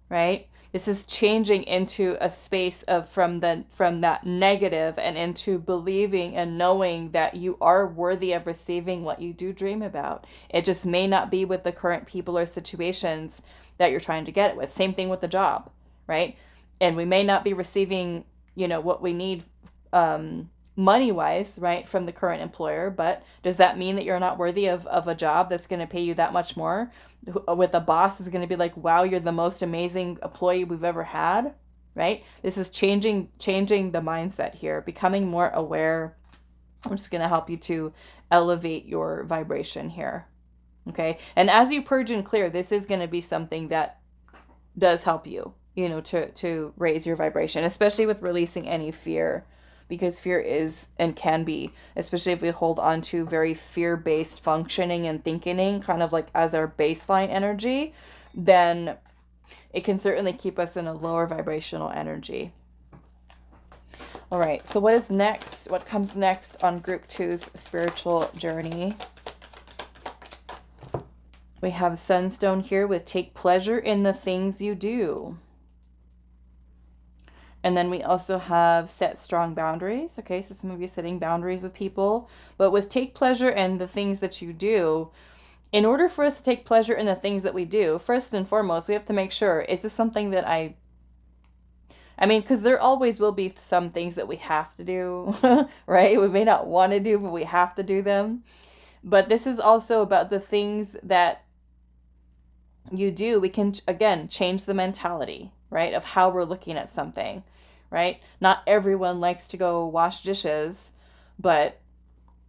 right? This is changing into a space of from that negative and into believing and knowing that you are worthy of receiving what you do dream about. It just may not be with the current people or situations that you're trying to get it with. Same thing with the job, right? And we may not be receiving, what we need money-wise, right, from the current employer, but does that mean that you're not worthy of a job that's going to pay you that much more? With a boss is going to be like, wow, you're the most amazing employee we've ever had, right? This is changing the mindset here, becoming more aware, which is going to help you to elevate your vibration here. Okay. And as you purge and clear, this is going to be something that does help you, to raise your vibration, especially with releasing any fear, because fear is and can be, especially if we hold on to very fear-based functioning and thinking, kind of like as our baseline energy, then it can certainly keep us in a lower vibrational energy. All right, so what is next? What comes next on Group 2's spiritual journey? We have Sunstone here with take pleasure in the things you do. And then we also have set strong boundaries. Okay, so some of you setting boundaries with people. But with take pleasure in the things that you do, in order for us to take pleasure in the things that we do, first and foremost, we have to make sure, is this something that I mean, because there always will be some things that we have to do, right? We may not want to do, but we have to do them. But this is also about the things that you do. We can, again, change the mentality, right, of how we're looking at something, right? Not everyone likes to go wash dishes, but,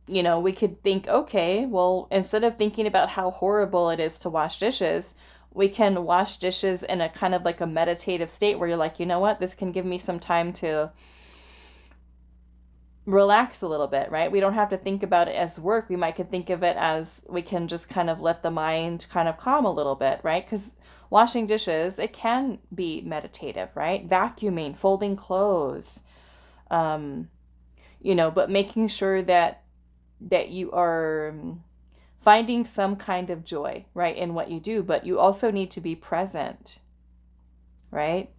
we could think, okay, well, instead of thinking about how horrible it is to wash dishes, we can wash dishes in a kind of like a meditative state where you're like, you know what, this can give me some time to relax a little bit, right? We don't have to think about it as work. We might could think of it as we can just kind of let the mind kind of calm a little bit, right? Because washing dishes, it can be meditative, right? Vacuuming, folding clothes, but making sure that you are finding some kind of joy, right, in what you do, but you also need to be present, right?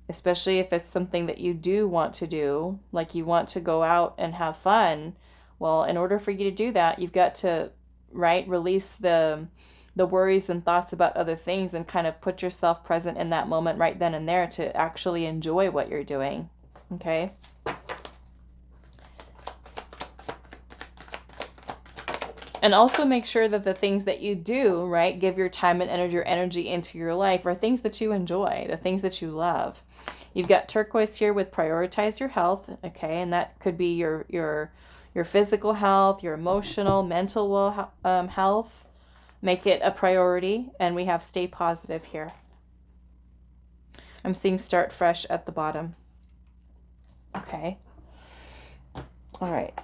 Especially if it's something that you do want to do, like you want to go out and have fun. Well, in order for you to do that, you've got to, right, release the worries and thoughts about other things and kind of put yourself present in that moment right then and there to actually enjoy what you're doing, okay? And also make sure that the things that you do, right, give your time and your energy into your life are things that you enjoy, the things that you love. You've got turquoise here with prioritize your health, okay, and that could be your physical health, your emotional, mental health. Make it a priority, and we have stay positive here. I'm seeing start fresh at the bottom. Okay. All right.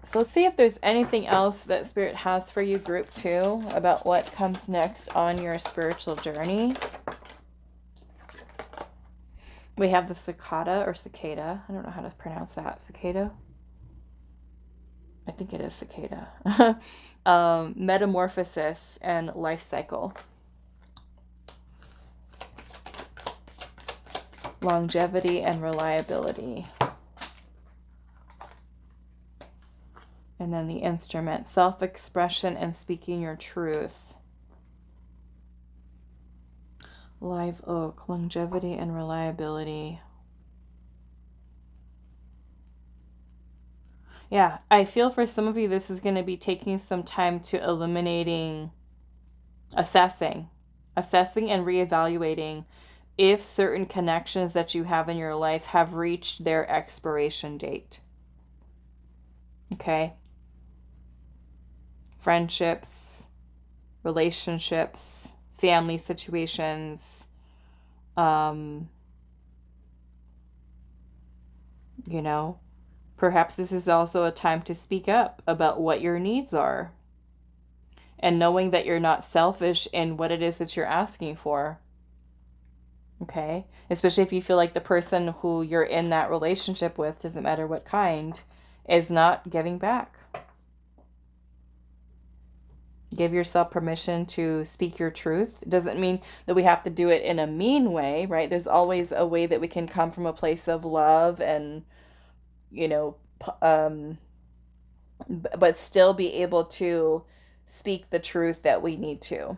So let's see if there's anything else that Spirit has for you, Group 2, about what comes next on your spiritual journey. We have the cicada or cicada. I don't know how to pronounce that. Cicada? I think it is cicada. Metamorphosis and life cycle. Longevity and reliability. And then the instrument, self-expression and speaking your truth. Live oak, longevity and reliability. Yeah, I feel for some of you this is going to be taking some time to assessing and reevaluating if certain connections that you have in your life have reached their expiration date. Okay? Friendships, relationships, family situations, perhaps this is also a time to speak up about what your needs are and knowing that you're not selfish in what it is that you're asking for. Okay? Especially if you feel like the person who you're in that relationship with, doesn't matter what kind, is not giving back. Give yourself permission to speak your truth. It doesn't mean that we have to do it in a mean way, right? There's always a way that we can come from a place of love and, but still be able to speak the truth that we need to,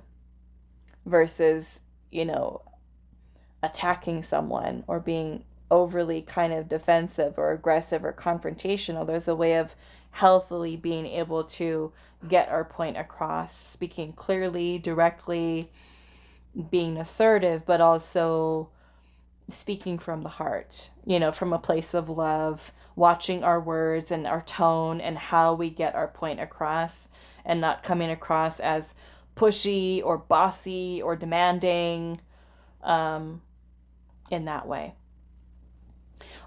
versus, attacking someone or being overly kind of defensive or aggressive or confrontational. There's a way of healthily being able to get our point across, speaking clearly, directly, being assertive, but also speaking from the heart, you know, from a place of love, watching our words and our tone and how we get our point across, and not coming across as pushy or bossy or demanding in that way.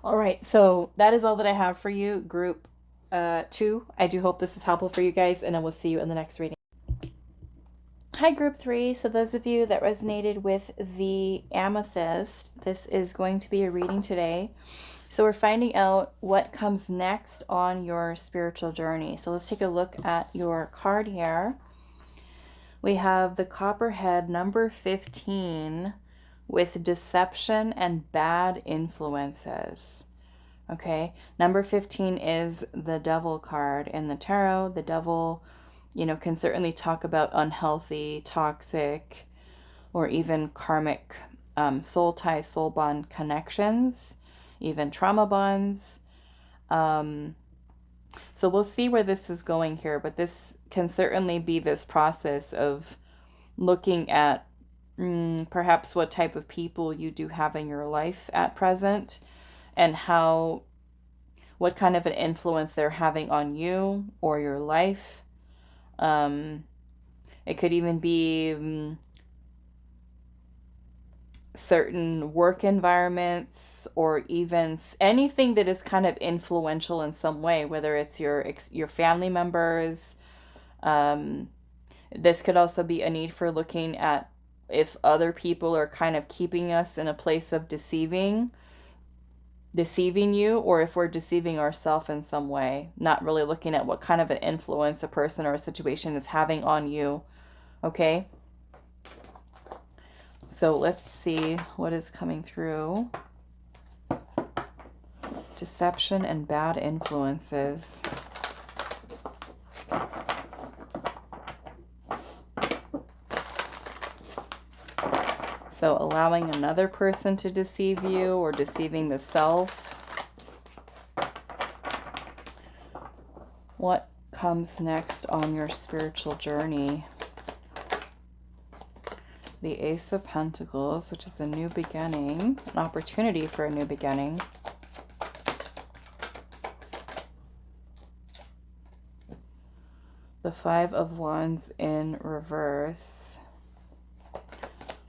All right, so that is all that I have for you, group 2. I do hope this is helpful for you guys, and I will see you in the next reading. Hi, group 3. So those of you that resonated with the Amethyst, this is going to be a reading today. So we're finding out what comes next on your spiritual journey. So let's take a look at your card here. We have the Copperhead, number 15, with deception and bad influences. Okay, number 15 is the Devil card in the tarot. The Devil, you know, can certainly talk about unhealthy, toxic, or even karmic soul tie, soul bond connections, even trauma bonds. So we'll see where this is going here, but this can certainly be this process of looking at perhaps what type of people you do have in your life at present, and what kind of an influence they're having on you or your life. It could even be certain work environments, or even anything that is kind of influential in some way, whether it's your family members. This could also be a need for looking at if other people are kind of keeping us in a place of deceiving you, or if we're deceiving ourselves in some way, not really looking at what kind of an influence a person or a situation is having on you. Okay? So let's see what is coming through. Deception and bad influences. So allowing another person to deceive you, or deceiving the self. What comes next on your spiritual journey? The Ace of Pentacles, which is a new beginning, an opportunity for a new beginning. The Five of Wands in reverse.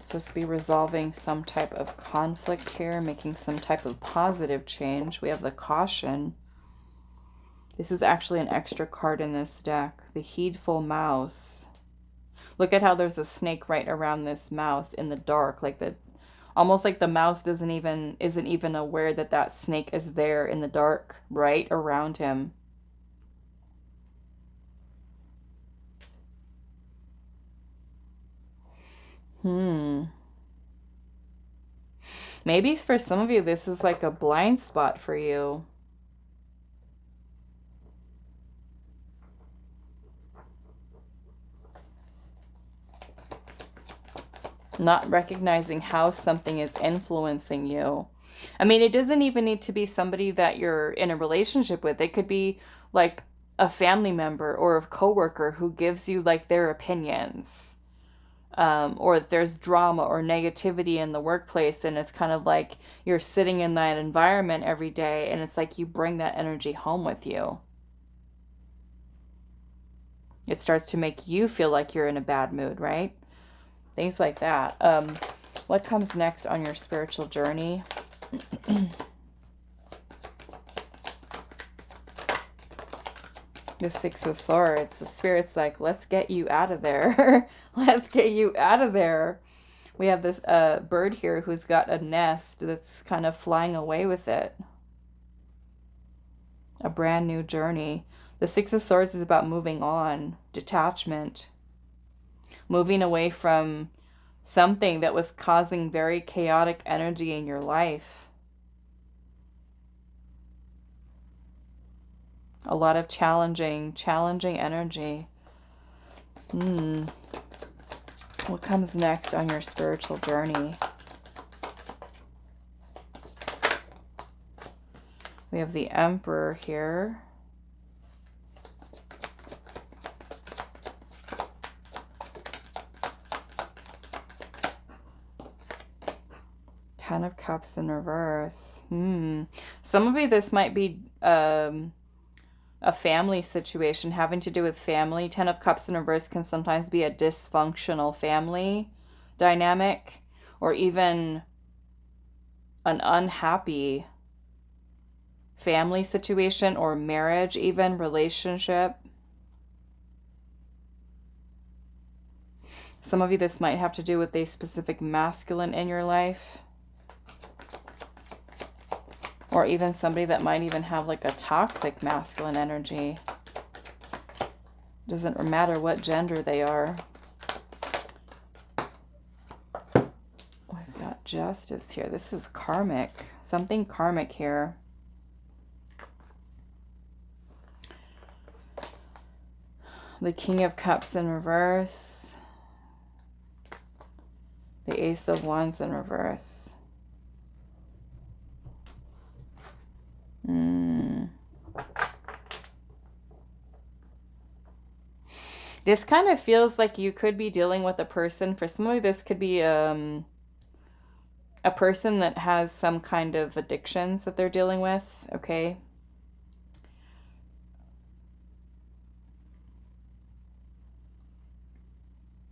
Supposed to be resolving some type of conflict here, making some type of positive change. We have the Caution. This is actually an extra card in this deck. The Heedful Mouse. Look at how there's a snake right around this mouse in the dark, almost like the mouse isn't even aware that that snake is there in the dark, right around him. Maybe for some of you, this is like a blind spot for you. Not recognizing how something is influencing you. I mean, it doesn't even need to be somebody that you're in a relationship with. It could be like a family member or a coworker who gives you like their opinions. Or if there's drama or negativity in the workplace, and it's kind of like you're sitting in that environment every day, and it's like you bring that energy home with you. It starts to make you feel like you're in a bad mood, right? Things like that. What comes next on your spiritual journey? The Six of Swords. The Spirit's like, let's get you out of there. Let's get you out of there. We have this bird here who's got a nest that's kind of flying away with it. A brand new journey. The Six of Swords is about moving on, detachment, moving away from something that was causing very chaotic energy in your life. A lot of challenging energy. What comes next on your spiritual journey? We have the Emperor here. Ten of Cups in reverse. Some of you, this might be a family situation having to do with family. Ten of Cups in reverse can sometimes be a dysfunctional family dynamic, or even an unhappy family situation, or marriage, even relationship. Some of you, this might have to do with a specific masculine in your life. Or even somebody that might even have like a toxic masculine energy. Doesn't matter what gender they are. We've got Justice here. This is karmic. Something karmic here. The King of Cups in reverse. The Ace of Wands in reverse. This kind of feels like you could be dealing with a person. For some of you, this could be a person that has some kind of addictions that they're dealing with, okay?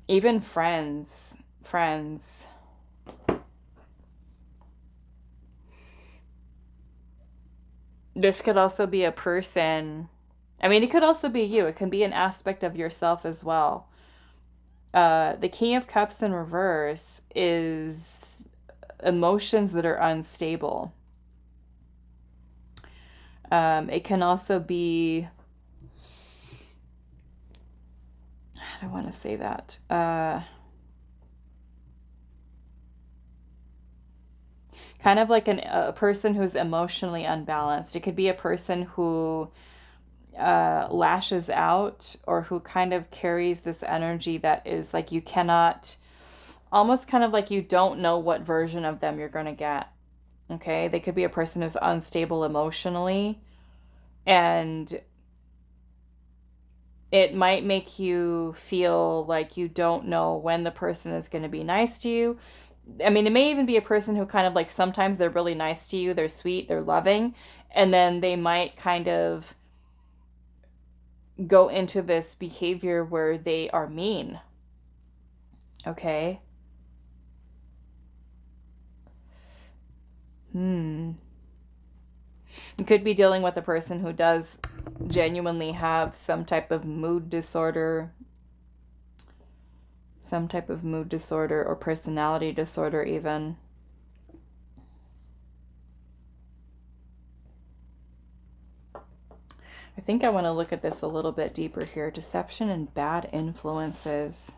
Even friends. This could also be a person. I mean, it could also be you. It can be an aspect of yourself as well. The King of Cups in reverse is emotions that are unstable. It can also be, I don't want to say that. Kind of like a person who's emotionally unbalanced. It could be a person who lashes out, or who kind of carries this energy that is like you cannot, almost kind of like you don't know what version of them you're going to get. Okay, they could be a person who's unstable emotionally, and it might make you feel like you don't know when the person is going to be nice to you. I mean, it may even be a person who kind of like, sometimes they're really nice to you, they're sweet, they're loving, and then they might kind of go into this behavior where they are mean. Okay? You could be dealing with a person who does genuinely have some type of mood disorder, or personality disorder even. I think I want to look at this a little bit deeper here. Deception and bad influences.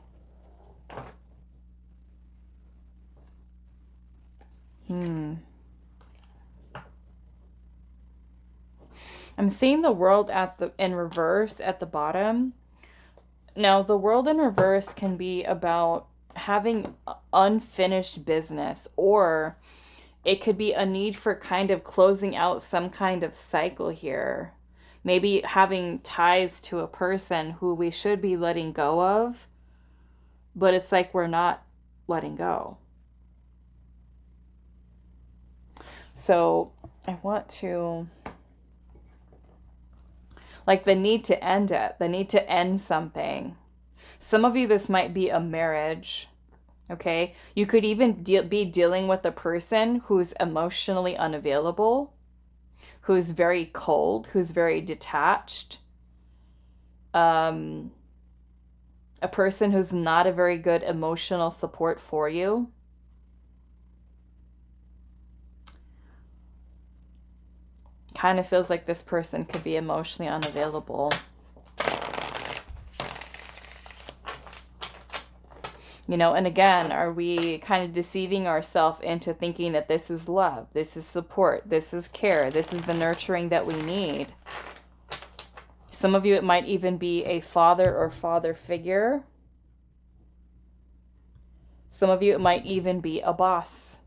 I'm seeing the World in reverse at the bottom. Now, the World in reverse can be about having unfinished business, or it could be a need for kind of closing out some kind of cycle here. Maybe having ties to a person who we should be letting go of, but it's like we're not letting go. So I want to, like, the need to end it, the need to end something. Some of you, this might be a marriage, okay? You could even be dealing with a person who's emotionally unavailable, who's very cold, who's very detached. A person who's not a very good emotional support for you. Kind of feels like this person could be emotionally unavailable. You know, and again, are we kind of deceiving ourselves into thinking that this is love, this is support, this is care, this is the nurturing that we need? Some of you, it might even be a father or father figure. Some of you, it might even be a boss.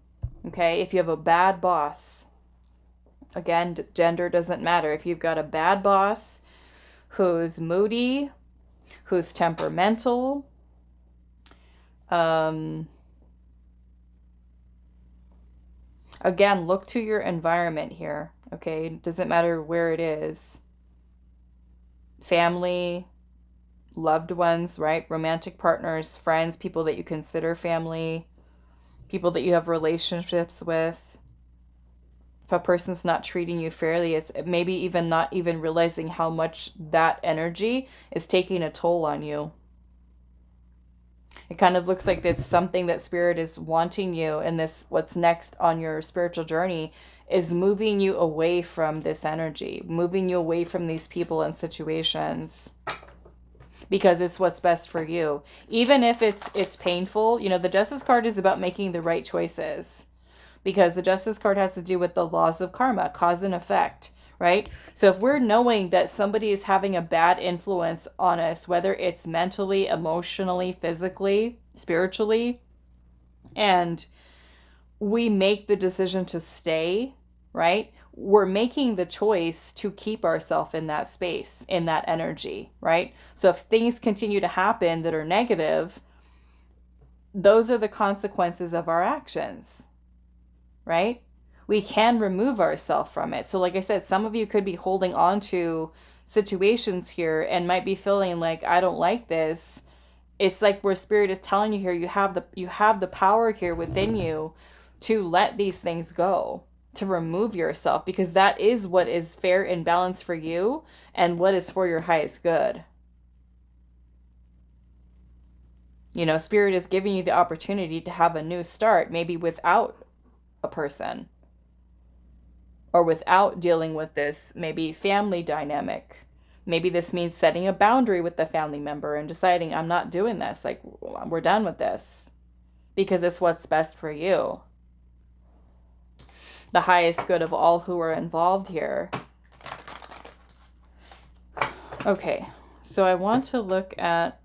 Okay, if you have a bad boss, Again, gender doesn't matter. If you've got a bad boss who's moody, who's temperamental, again, look to your environment here, okay? It doesn't matter where it is. Family, loved ones, right? Romantic partners, friends, people that you consider family, people that you have relationships with. If a person's not treating you fairly, it's maybe even not even realizing how much that energy is taking a toll on you. It kind of looks like it's something that Spirit is wanting you, and this, what's next on your spiritual journey, is moving you away from this energy, moving you away from these people and situations, because it's what's best for you. Even if it's painful, you know, the Justice card is about making the right choices, because the Justice card has to do with the laws of karma, cause and effect, right? So if we're knowing that somebody is having a bad influence on us, whether it's mentally, emotionally, physically, spiritually, and we make the decision to stay, right? We're making the choice to keep ourselves in that space, in that energy, right? So if things continue to happen that are negative, those are the consequences of our actions, right? We can remove ourselves from it. So like I said, some of you could be holding on to situations here and might be feeling like, I don't like this. It's like where Spirit is telling you here, you have the power here within you to let these things go, to remove yourself, because that is what is fair and balanced for you and what is for your highest good. You know, Spirit is giving you the opportunity to have a new start, maybe without a person, or without dealing with this maybe family dynamic. Maybe this means setting a boundary with the family member and deciding, I'm not doing this, like, we're done with this, because it's what's best for you, the highest good of all who are involved here. Okay, so I want to look at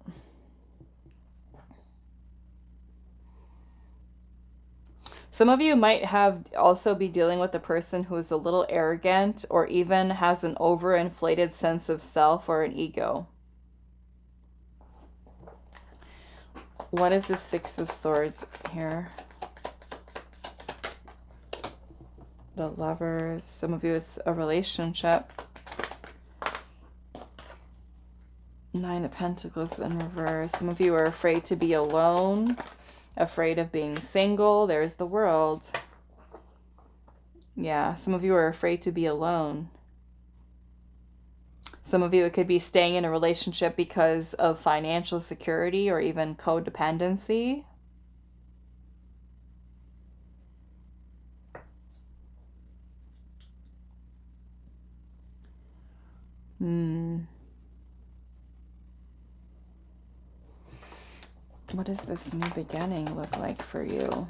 some of you might have also be dealing with a person who is a little arrogant, or even has an overinflated sense of self or an ego. What is the Six of Swords here? The Lovers. Some of you, it's a relationship. Nine of Pentacles in reverse. Some of you are afraid to be alone, afraid of being single. There's the World. Yeah, some of you are afraid to be alone. Some of you, it could be staying in a relationship because of financial security or even codependency. What does this new beginning look like for you?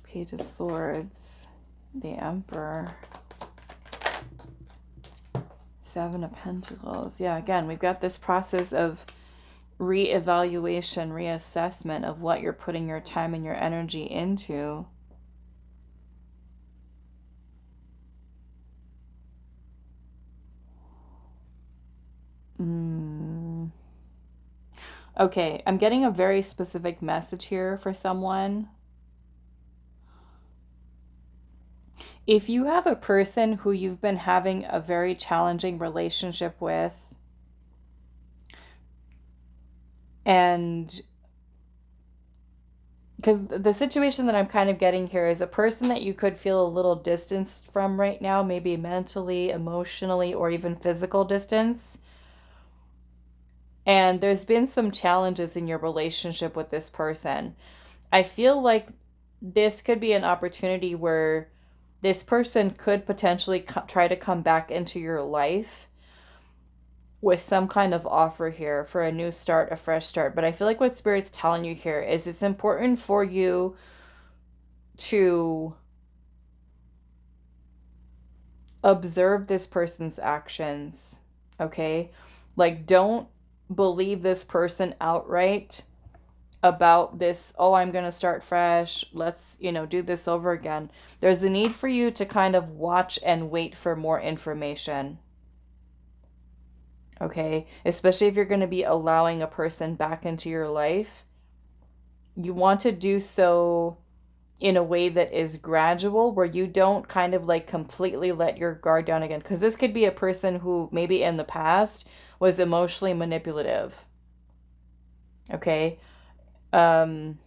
Page of Swords, the Emperor, Seven of Pentacles. Yeah, again, we've got this process of reevaluation, reassessment of what you're putting your time and your energy into. Okay, I'm getting a very specific message here for someone. If you have a person who you've been having a very challenging relationship with, and because the situation that I'm kind of getting here is a person that you could feel a little distanced from right now, maybe mentally, emotionally, or even physical distance. And there's been some challenges in your relationship with this person. I feel like this could be an opportunity where this person could potentially try to come back into your life with some kind of offer here for a new start, a fresh start. But I feel like what Spirit's telling you here is it's important for you to observe this person's actions, okay? Like, don't believe this person outright about this, oh, I'm going to start fresh, let's, do this over again. There's a need for you to kind of watch and wait for more information. Okay? Especially if you're going to be allowing a person back into your life. You want to do so in a way that is gradual, where you don't kind of like completely let your guard down again. Because this could be a person who maybe in the past was emotionally manipulative. Okay? And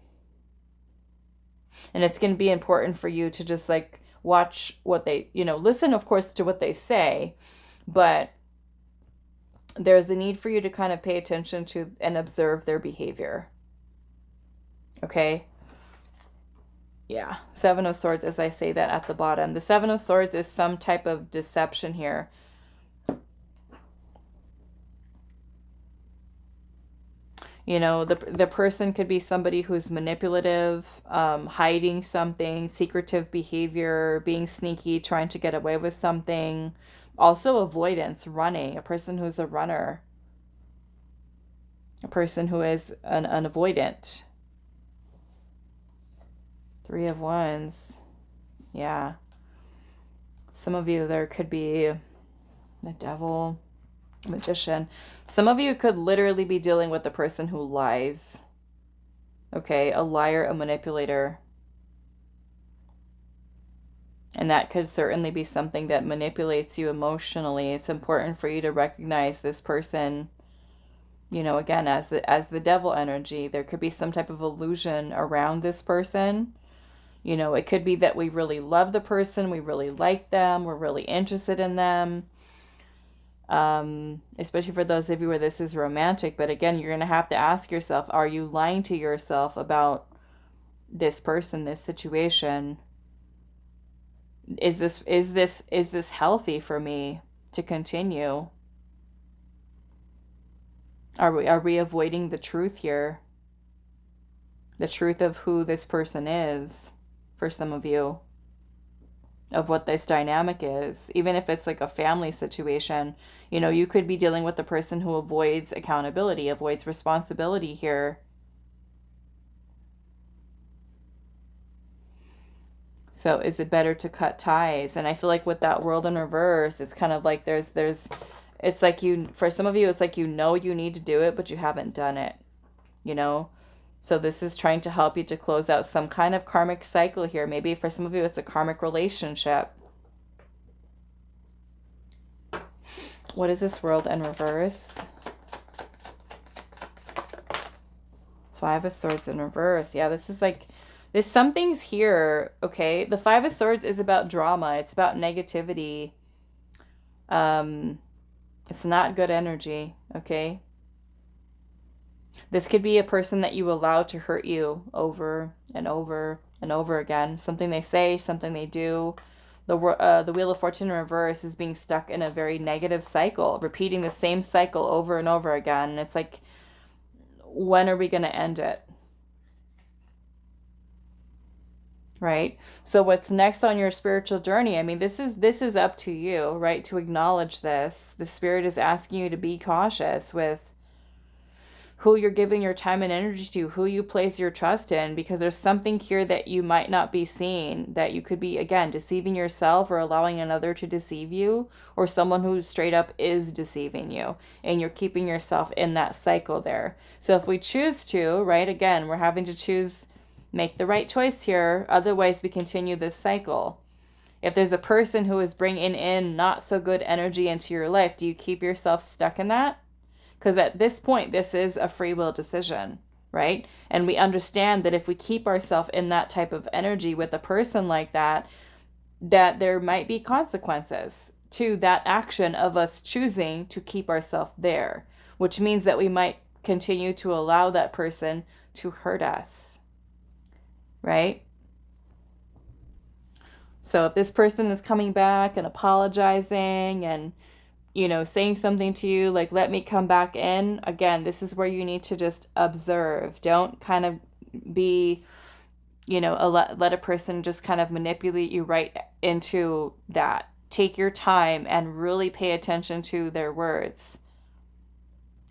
it's going to be important for you to just like watch what they, listen, of course, to what they say, but there's a need for you to kind of pay attention to and observe their behavior. Okay? Yeah. Seven of Swords, as I say that at the bottom. The Seven of Swords is some type of deception here. The person could be somebody who's manipulative, hiding something, secretive behavior, being sneaky, trying to get away with something. Also avoidance, running, a person who's a runner. A person who is an avoidant. Three of Wands. Yeah. Some of you, there could be the Devil, Magician. Some of you could literally be dealing with the person who lies. Okay, a liar, a manipulator. And that could certainly be something that manipulates you emotionally. It's important for you to recognize this person, again, as the devil energy. There could be some type of illusion around this person. It could be that we really love the person, we really like them, we're really interested in them. Especially for those of you where this is romantic. But again, you're going to have to ask yourself, are you lying to yourself about this person, this situation? Is this healthy for me to continue? Are we avoiding the truth here? The truth of who this person is for some of you, of what this dynamic is. Even if it's like a family situation, you could be dealing with the person who avoids accountability, avoids responsibility here. So is it better to cut ties? And I feel like with that World in reverse, it's kind of like it's like for some of you, it's like you need to do it, but you haven't done it, So this is trying to help you to close out some kind of karmic cycle here. Maybe for some of you, it's a karmic relationship. What is this World in reverse? Five of Swords in reverse. Yeah, this is like, there's some things here, okay? The Five of Swords is about drama. It's about negativity. It's not good energy, okay? This could be a person that you allow to hurt you over and over and over again. Something they say, something they do. The Wheel of Fortune in reverse is being stuck in a very negative cycle, repeating the same cycle over and over again. And it's like, when are we going to end it? Right? So what's next on your spiritual journey? I mean, this is up to you, right? To acknowledge this. The Spirit is asking you to be cautious with who you're giving your time and energy to, who you place your trust in, because there's something here that you might not be seeing, that you could be, again, deceiving yourself or allowing another to deceive you, or someone who straight up is deceiving you, and you're keeping yourself in that cycle there. So if we choose to, right, again, we're having to choose, make the right choice here, otherwise we continue this cycle. If there's a person who is bringing in not so good energy into your life, do you keep yourself stuck in that? Because at this point, this is a free will decision, right? And we understand that if we keep ourselves in that type of energy with a person like that, that there might be consequences to that action of us choosing to keep ourselves there, which means that we might continue to allow that person to hurt us, right? So if this person is coming back and apologizing and saying something to you like, let me come back in. Again, this is where you need to just observe. Don't kind of be, let a person just kind of manipulate you right into that. Take your time and really pay attention to their words.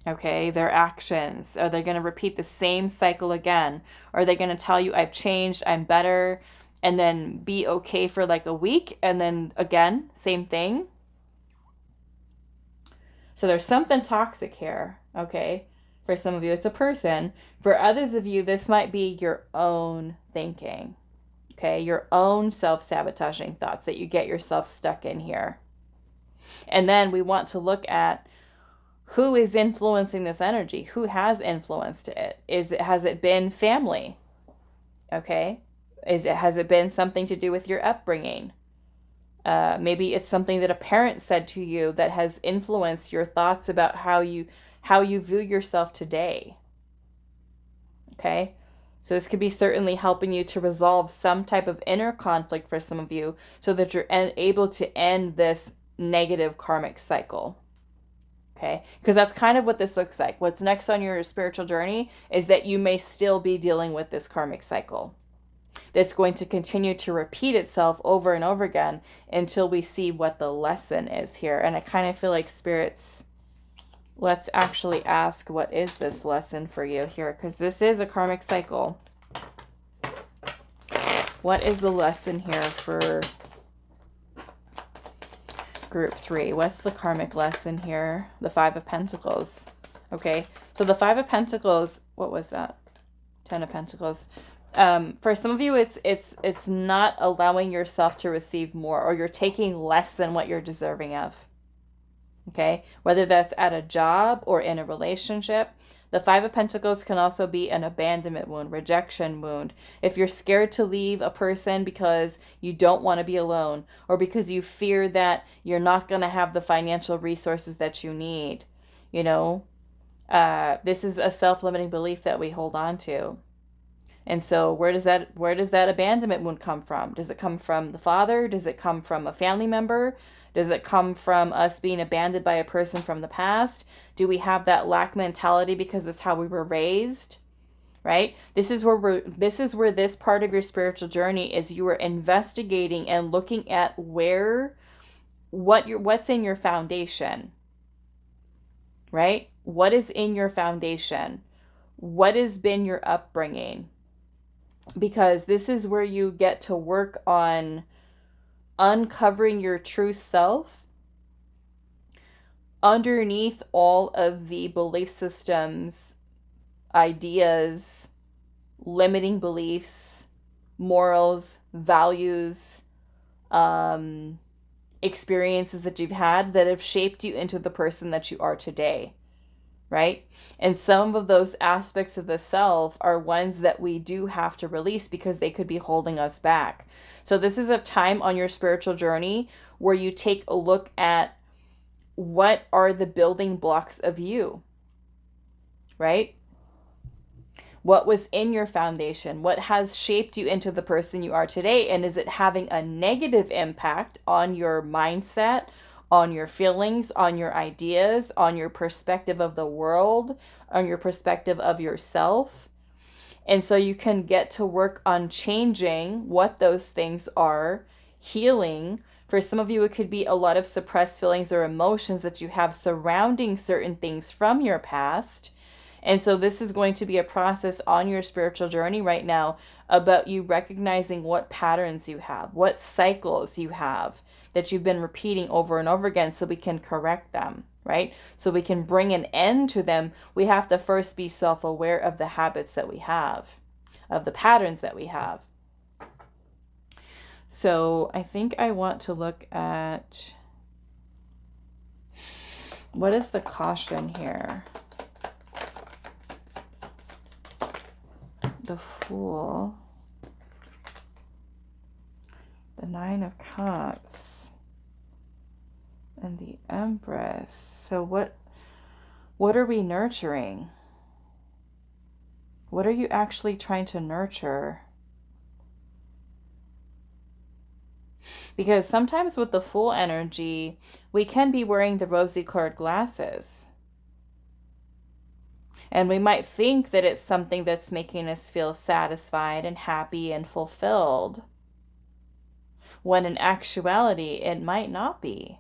Okay, their actions. Are they going to repeat the same cycle again? Or are they going to tell you, I've changed, I'm better, and then be okay for like a week, and then again, same thing? So there's something toxic here, okay? For some of you, it's a person. For others of you, this might be your own thinking, okay? Your own self-sabotaging thoughts that you get yourself stuck in here. And then we want to look at who is influencing this energy? Who has influenced it? Has it been family? Okay? Has it been something to do with your upbringing? Maybe it's something that a parent said to you that has influenced your thoughts about how you view yourself today. Okay? So this could be certainly helping you to resolve some type of inner conflict for some of you so that you're able to end this negative karmic cycle. Okay? Because that's kind of what this looks like. What's next on your spiritual journey is that you may still be dealing with this karmic cycle that's going to continue to repeat itself over and over again until we see what the lesson is here. And I kind of feel like spirits, let's actually ask, what is this lesson for you here? Because this is a karmic cycle. What is the lesson here for group 3? What's the karmic lesson here? The 5 of Pentacles. Okay, so the 5 of Pentacles, what was that? 10 of Pentacles. For some of you, it's not allowing yourself to receive more, or you're taking less than what you're deserving of. Okay, whether that's at a job or in a relationship. The 5 of Pentacles can also be an abandonment wound, rejection wound. If you're scared to leave a person because you don't want to be alone, or because you fear that you're not going to have the financial resources that you need, you know, this is a self-limiting belief that we hold on to. And so where does that abandonment wound come from? Does it come from the father? Does it come from a family member? Does it come from us being abandoned by a person from the past? Do we have that lack mentality because it's how we were raised? Right? This is where this part of your spiritual journey is. You are investigating and looking at what's in your foundation. Right? What is in your foundation? What has been your upbringing? Because this is where you get to work on uncovering your true self underneath all of the belief systems, ideas, limiting beliefs, morals, values, experiences that you've had that have shaped you into the person that you are today. Right? And some of those aspects of the self are ones that we do have to release because they could be holding us back. So this is a time on your spiritual journey where you take a look at what are the building blocks of you, right? What was in your foundation? What has shaped you into the person you are today? And is it having a negative impact on your mindset, on your feelings, on your ideas, on your perspective of the world, on your perspective of yourself? And so you can get to work on changing what those things are, healing. For some of you, it could be a lot of suppressed feelings or emotions that you have surrounding certain things from your past. And so this is going to be a process on your spiritual journey right now about you recognizing what patterns you have, what cycles you have that you've been repeating over and over again, so we can correct them, right? So we can bring an end to them. We have to first be self-aware of the habits that we have, of the patterns that we have. So I think I want to look at, what is the caution here? The Fool, the 9 of Cups, and the Empress. So what are we nurturing? What are you actually trying to nurture? Because sometimes with the Fool energy, we can be wearing the rosy-colored glasses. And we might think that it's something that's making us feel satisfied and happy and fulfilled, when in actuality, it might not be.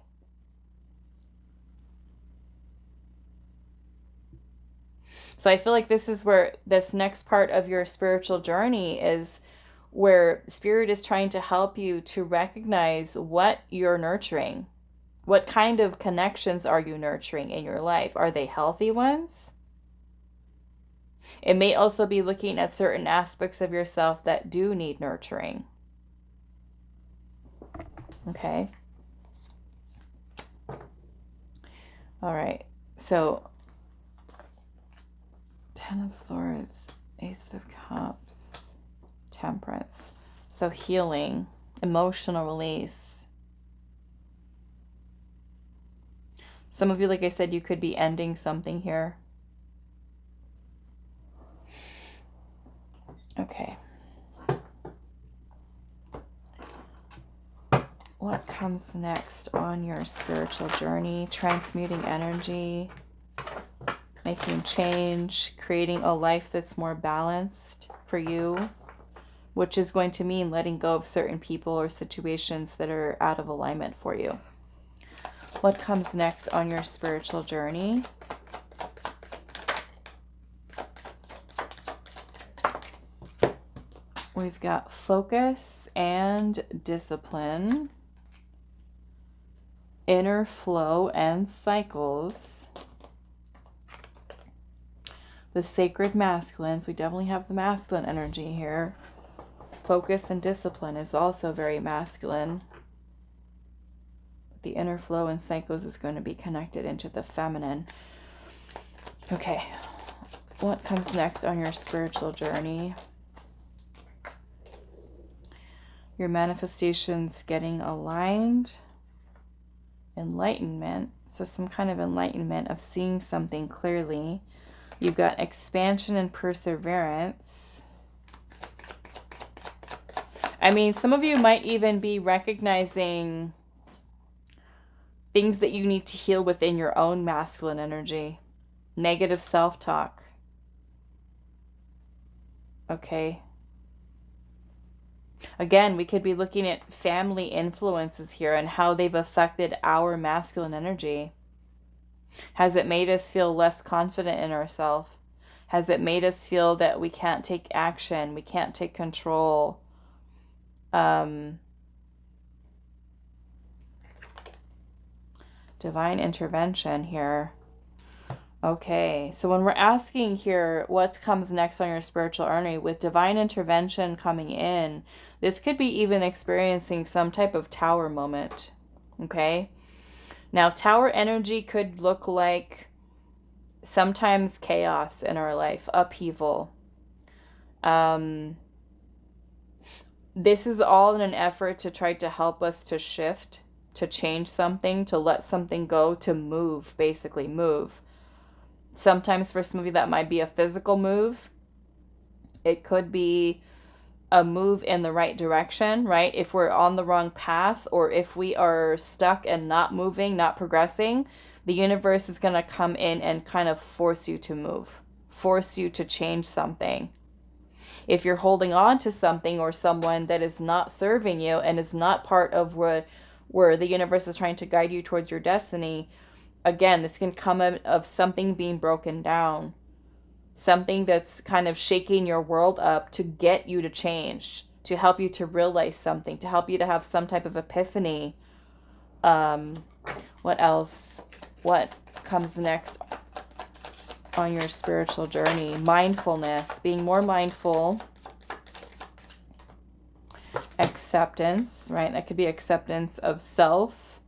So I feel like this is where this next part of your spiritual journey is, where Spirit is trying to help you to recognize what you're nurturing. What kind of connections are you nurturing in your life? Are they healthy ones? It may also be looking at certain aspects of yourself that do need nurturing. Okay. All right. So, Ten of Swords, Ace of Cups, Temperance. So healing, emotional release. Some of you, like I said, you could be ending something here. Okay. What comes next on your spiritual journey? Transmuting energy, making change, creating a life that's more balanced for you, which is going to mean letting go of certain people or situations that are out of alignment for you. What comes next on your spiritual journey? We've got focus and discipline, inner flow and cycles, the sacred masculines. We definitely have the masculine energy here. Focus and discipline is also very masculine. The inner flow and cycles is going to be connected into the feminine. Okay, what comes next on your spiritual journey? Your manifestations getting aligned. Enlightenment, so some kind of enlightenment of seeing something clearly. You've got expansion and perseverance. I mean, some of you might even be recognizing things that you need to heal within your own masculine energy. Negative self-talk. Okay. Again, we could be looking at family influences here and how they've affected our masculine energy. Has it made us feel less confident in ourselves? Has it made us feel that we can't take action, we can't take control? Divine intervention here. Okay, so when we're asking here what comes next on your spiritual journey, with divine intervention coming in, this could be even experiencing some type of tower moment. Okay, now tower energy could look like sometimes chaos in our life, upheaval. This is all in an effort to try to help us to shift, to change something, to let something go, to move, basically move. Sometimes for some of you that might be a physical move. It could be a move in the right direction, right? If we're on the wrong path, or if we are stuck and not moving, not progressing, the universe is going to come in and kind of force you to move, force you to change something. If you're holding on to something or someone that is not serving you and is not part of where the universe is trying to guide you towards your destiny, again, this can come out of something being broken down, something that's kind of shaking your world up to get you to change, to help you to realize something, to help you to have some type of epiphany. What else? What comes next on your spiritual journey? Mindfulness, being more mindful. Acceptance, right? That could be acceptance of self.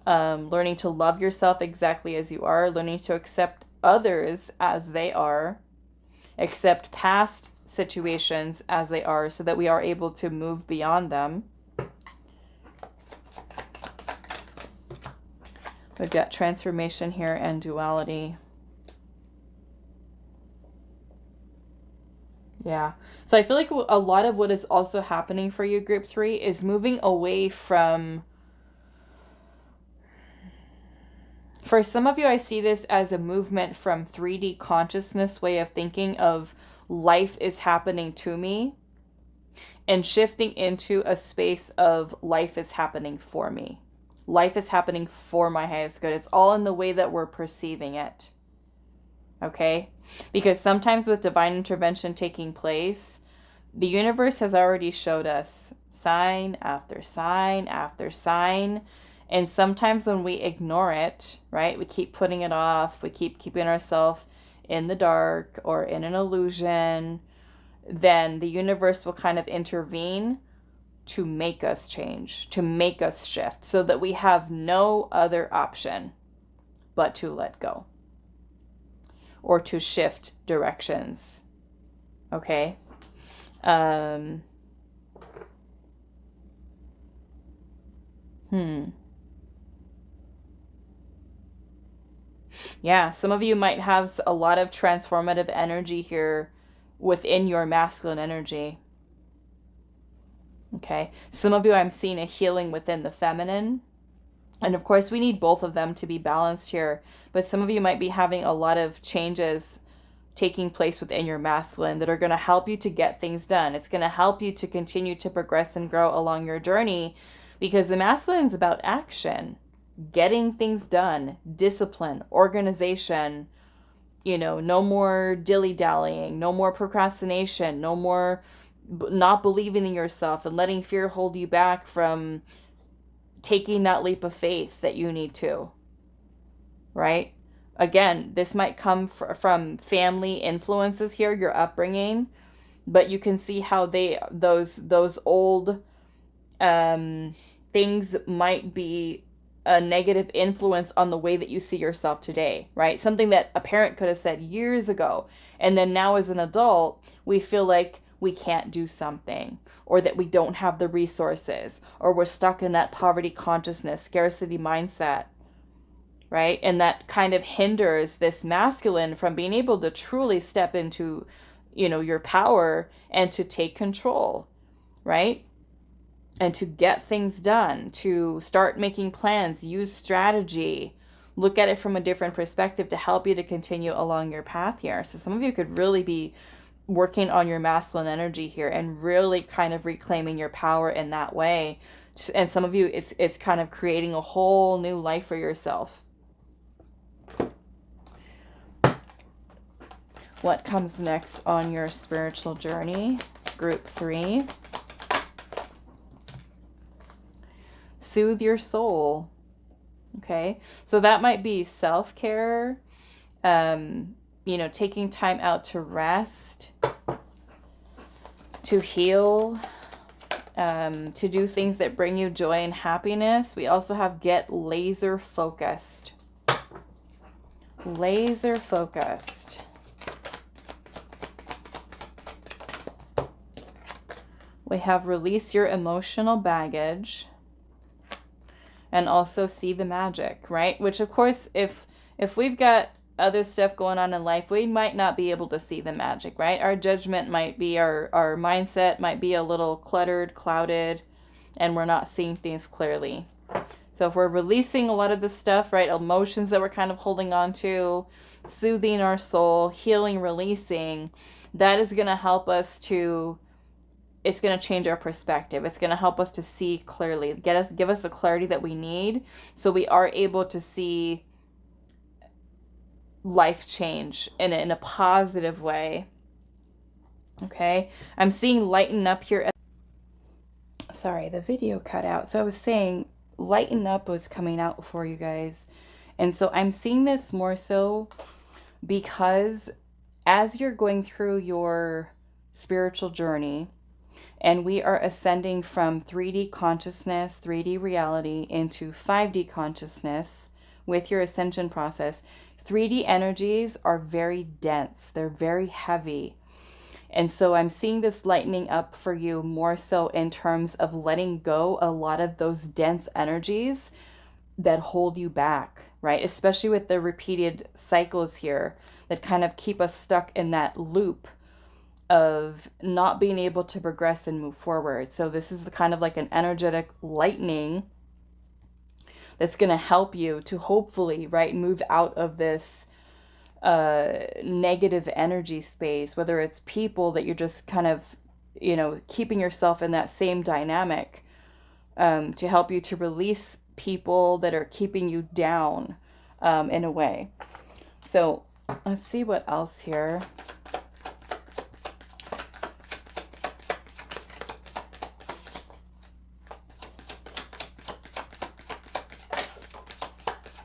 Learning to love yourself exactly as you are, learning to accept others as they are, accept past situations as they are, so that we are able to move beyond them. We've got transformation here and duality. Yeah. So I feel like a lot of what is also happening for you, group 3, is moving away from... For some of you, I see this as a movement from 3D consciousness way of thinking of life is happening to me, and shifting into a space of life is happening for me. Life is happening for my highest good. It's all in the way that we're perceiving it. okay? Because sometimes with divine intervention taking place, the universe has already showed us sign after sign after sign. And sometimes when we ignore it, right, we keep putting it off, we keep keeping ourselves in the dark or in an illusion, then the universe will kind of intervene to make us change, to make us shift, so that we have no other option but to let go or to shift directions. Okay? Yeah, some of you might have a lot of transformative energy here within your masculine energy. Okay? Some of you, I'm seeing a healing within the feminine. And of course, we need both of them to be balanced here. But some of you might be having a lot of changes taking place within your masculine that are going to help you to get things done. It's going to help you to continue to progress and grow along your journey, because the masculine is about action, getting things done, discipline, organization, no more dilly-dallying, no more procrastination, no more not believing in yourself and letting fear hold you back from taking that leap of faith that you need to, right? Again, this might come from family influences here, your upbringing, but you can see how those old things might be a negative influence on the way that you see yourself today, right? Something that a parent could have said years ago, and then now as an adult, we feel like we can't do something, or that we don't have the resources, or we're stuck in that poverty consciousness, scarcity mindset, right? And that kind of hinders this masculine from being able to truly step into, your power and to take control, right? And to get things done, to start making plans, use strategy, look at it from a different perspective to help you to continue along your path here. So some of you could really be working on your masculine energy here and really kind of reclaiming your power in that way. And some of you, it's kind of creating a whole new life for yourself. What comes next on your spiritual journey? Group 3. Soothe your soul. Okay, so that might be self-care, taking time out to rest, to heal, to do things that bring you joy and happiness. We also have get laser focused. Laser focused. We have release your emotional baggage. And also see the magic, right? Which, of course, if we've got other stuff going on in life, we might not be able to see the magic, right? Our judgment might be, our mindset might be a little cluttered, clouded, and we're not seeing things clearly. So if we're releasing a lot of this stuff, right, emotions that we're kind of holding on to, soothing our soul, healing, releasing, that is going to help us to... It's going to change our perspective. It's going to help us to see clearly, give us the clarity that we need, so we are able to see life change in a positive way. Okay, I'm seeing lighten up here. Sorry, the video cut out. So I was saying lighten up was coming out for you guys. And so I'm seeing this more so because as you're going through your spiritual journey, and we are ascending from 3D consciousness, 3D reality, into 5D consciousness with your ascension process. 3D energies are very dense. They're very heavy. And so I'm seeing this lightening up for you more so in terms of letting go a lot of those dense energies that hold you back, right? Especially with the repeated cycles here that kind of keep us stuck in that loop of not being able to progress and move forward. So this is the kind of like an energetic lightening that's going to help you to hopefully, right, move out of this negative energy space, whether it's people that you're just kind of, keeping yourself in that same dynamic, to help you to release people that are keeping you down in a way. So Let's see what else here.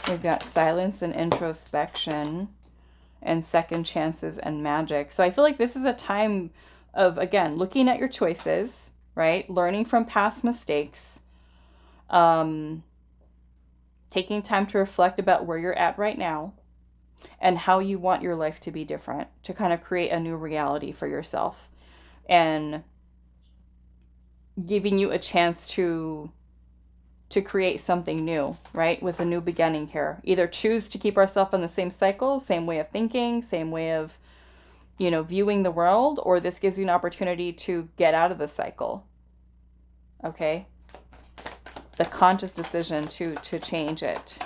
We've got silence and introspection and second chances and magic. So I feel like this is a time of, again, looking at your choices, right? Learning from past mistakes. Taking time to reflect about where you're at right now and how you want your life to be different, to kind of create a new reality for yourself, and giving you a chance to create something new, right? With a new beginning here. Either choose to keep ourselves in the same cycle, same way of thinking, same way of, you know, viewing the world, or this gives you an opportunity to get out of the cycle. Okay? The conscious decision to change it.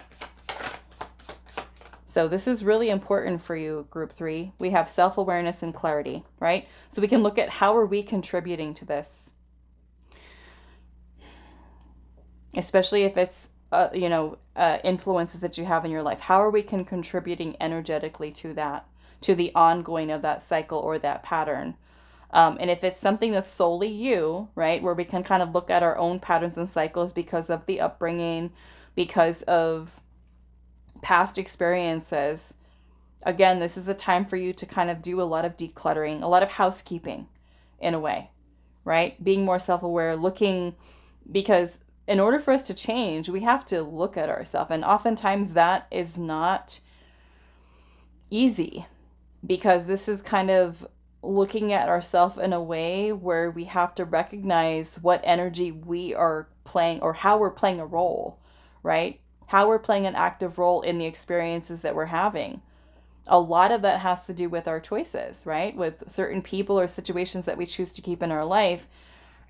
So this is really important for you, group 3. We have self-awareness and clarity, right? So we can look at how are we contributing to this? Especially if it's, influences that you have in your life. How are we contributing energetically to that, to the ongoing of that cycle or that pattern? And if it's something that's solely you, right, where we can kind of look at our own patterns and cycles because of the upbringing, because of past experiences, again, this is a time for you to kind of do a lot of decluttering, a lot of housekeeping in a way, right? Being more self-aware, looking, because in order for us to change, we have to look at ourselves. And oftentimes that is not easy, because this is kind of looking at ourselves in a way where we have to recognize what energy we are playing, or how we're playing a role, right? How we're playing an active role in the experiences that we're having. A lot of that has to do with our choices, right? With certain people or situations that we choose to keep in our life,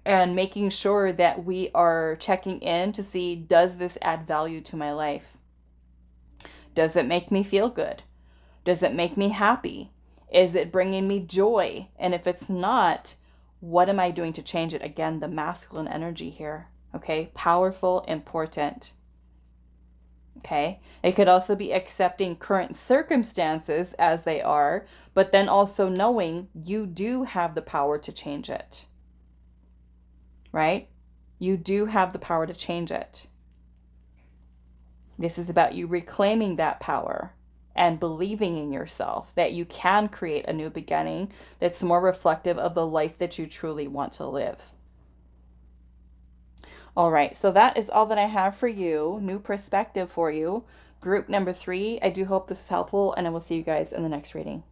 and making sure that we are checking in to see, does this add value to my life? Does it make me feel good? Does it make me happy? Is it bringing me joy? And if it's not, what am I doing to change it? Again, the masculine energy here, okay? Powerful, important, okay? It could also be accepting current circumstances as they are, but then also knowing you do have the power to change it, right? You do have the power to change it. This is about you reclaiming that power and believing in yourself that you can create a new beginning that's more reflective of the life that you truly want to live. All right, so that is all that I have for you. New perspective for you. Group number 3. I do hope this is helpful, and I will see you guys in the next reading.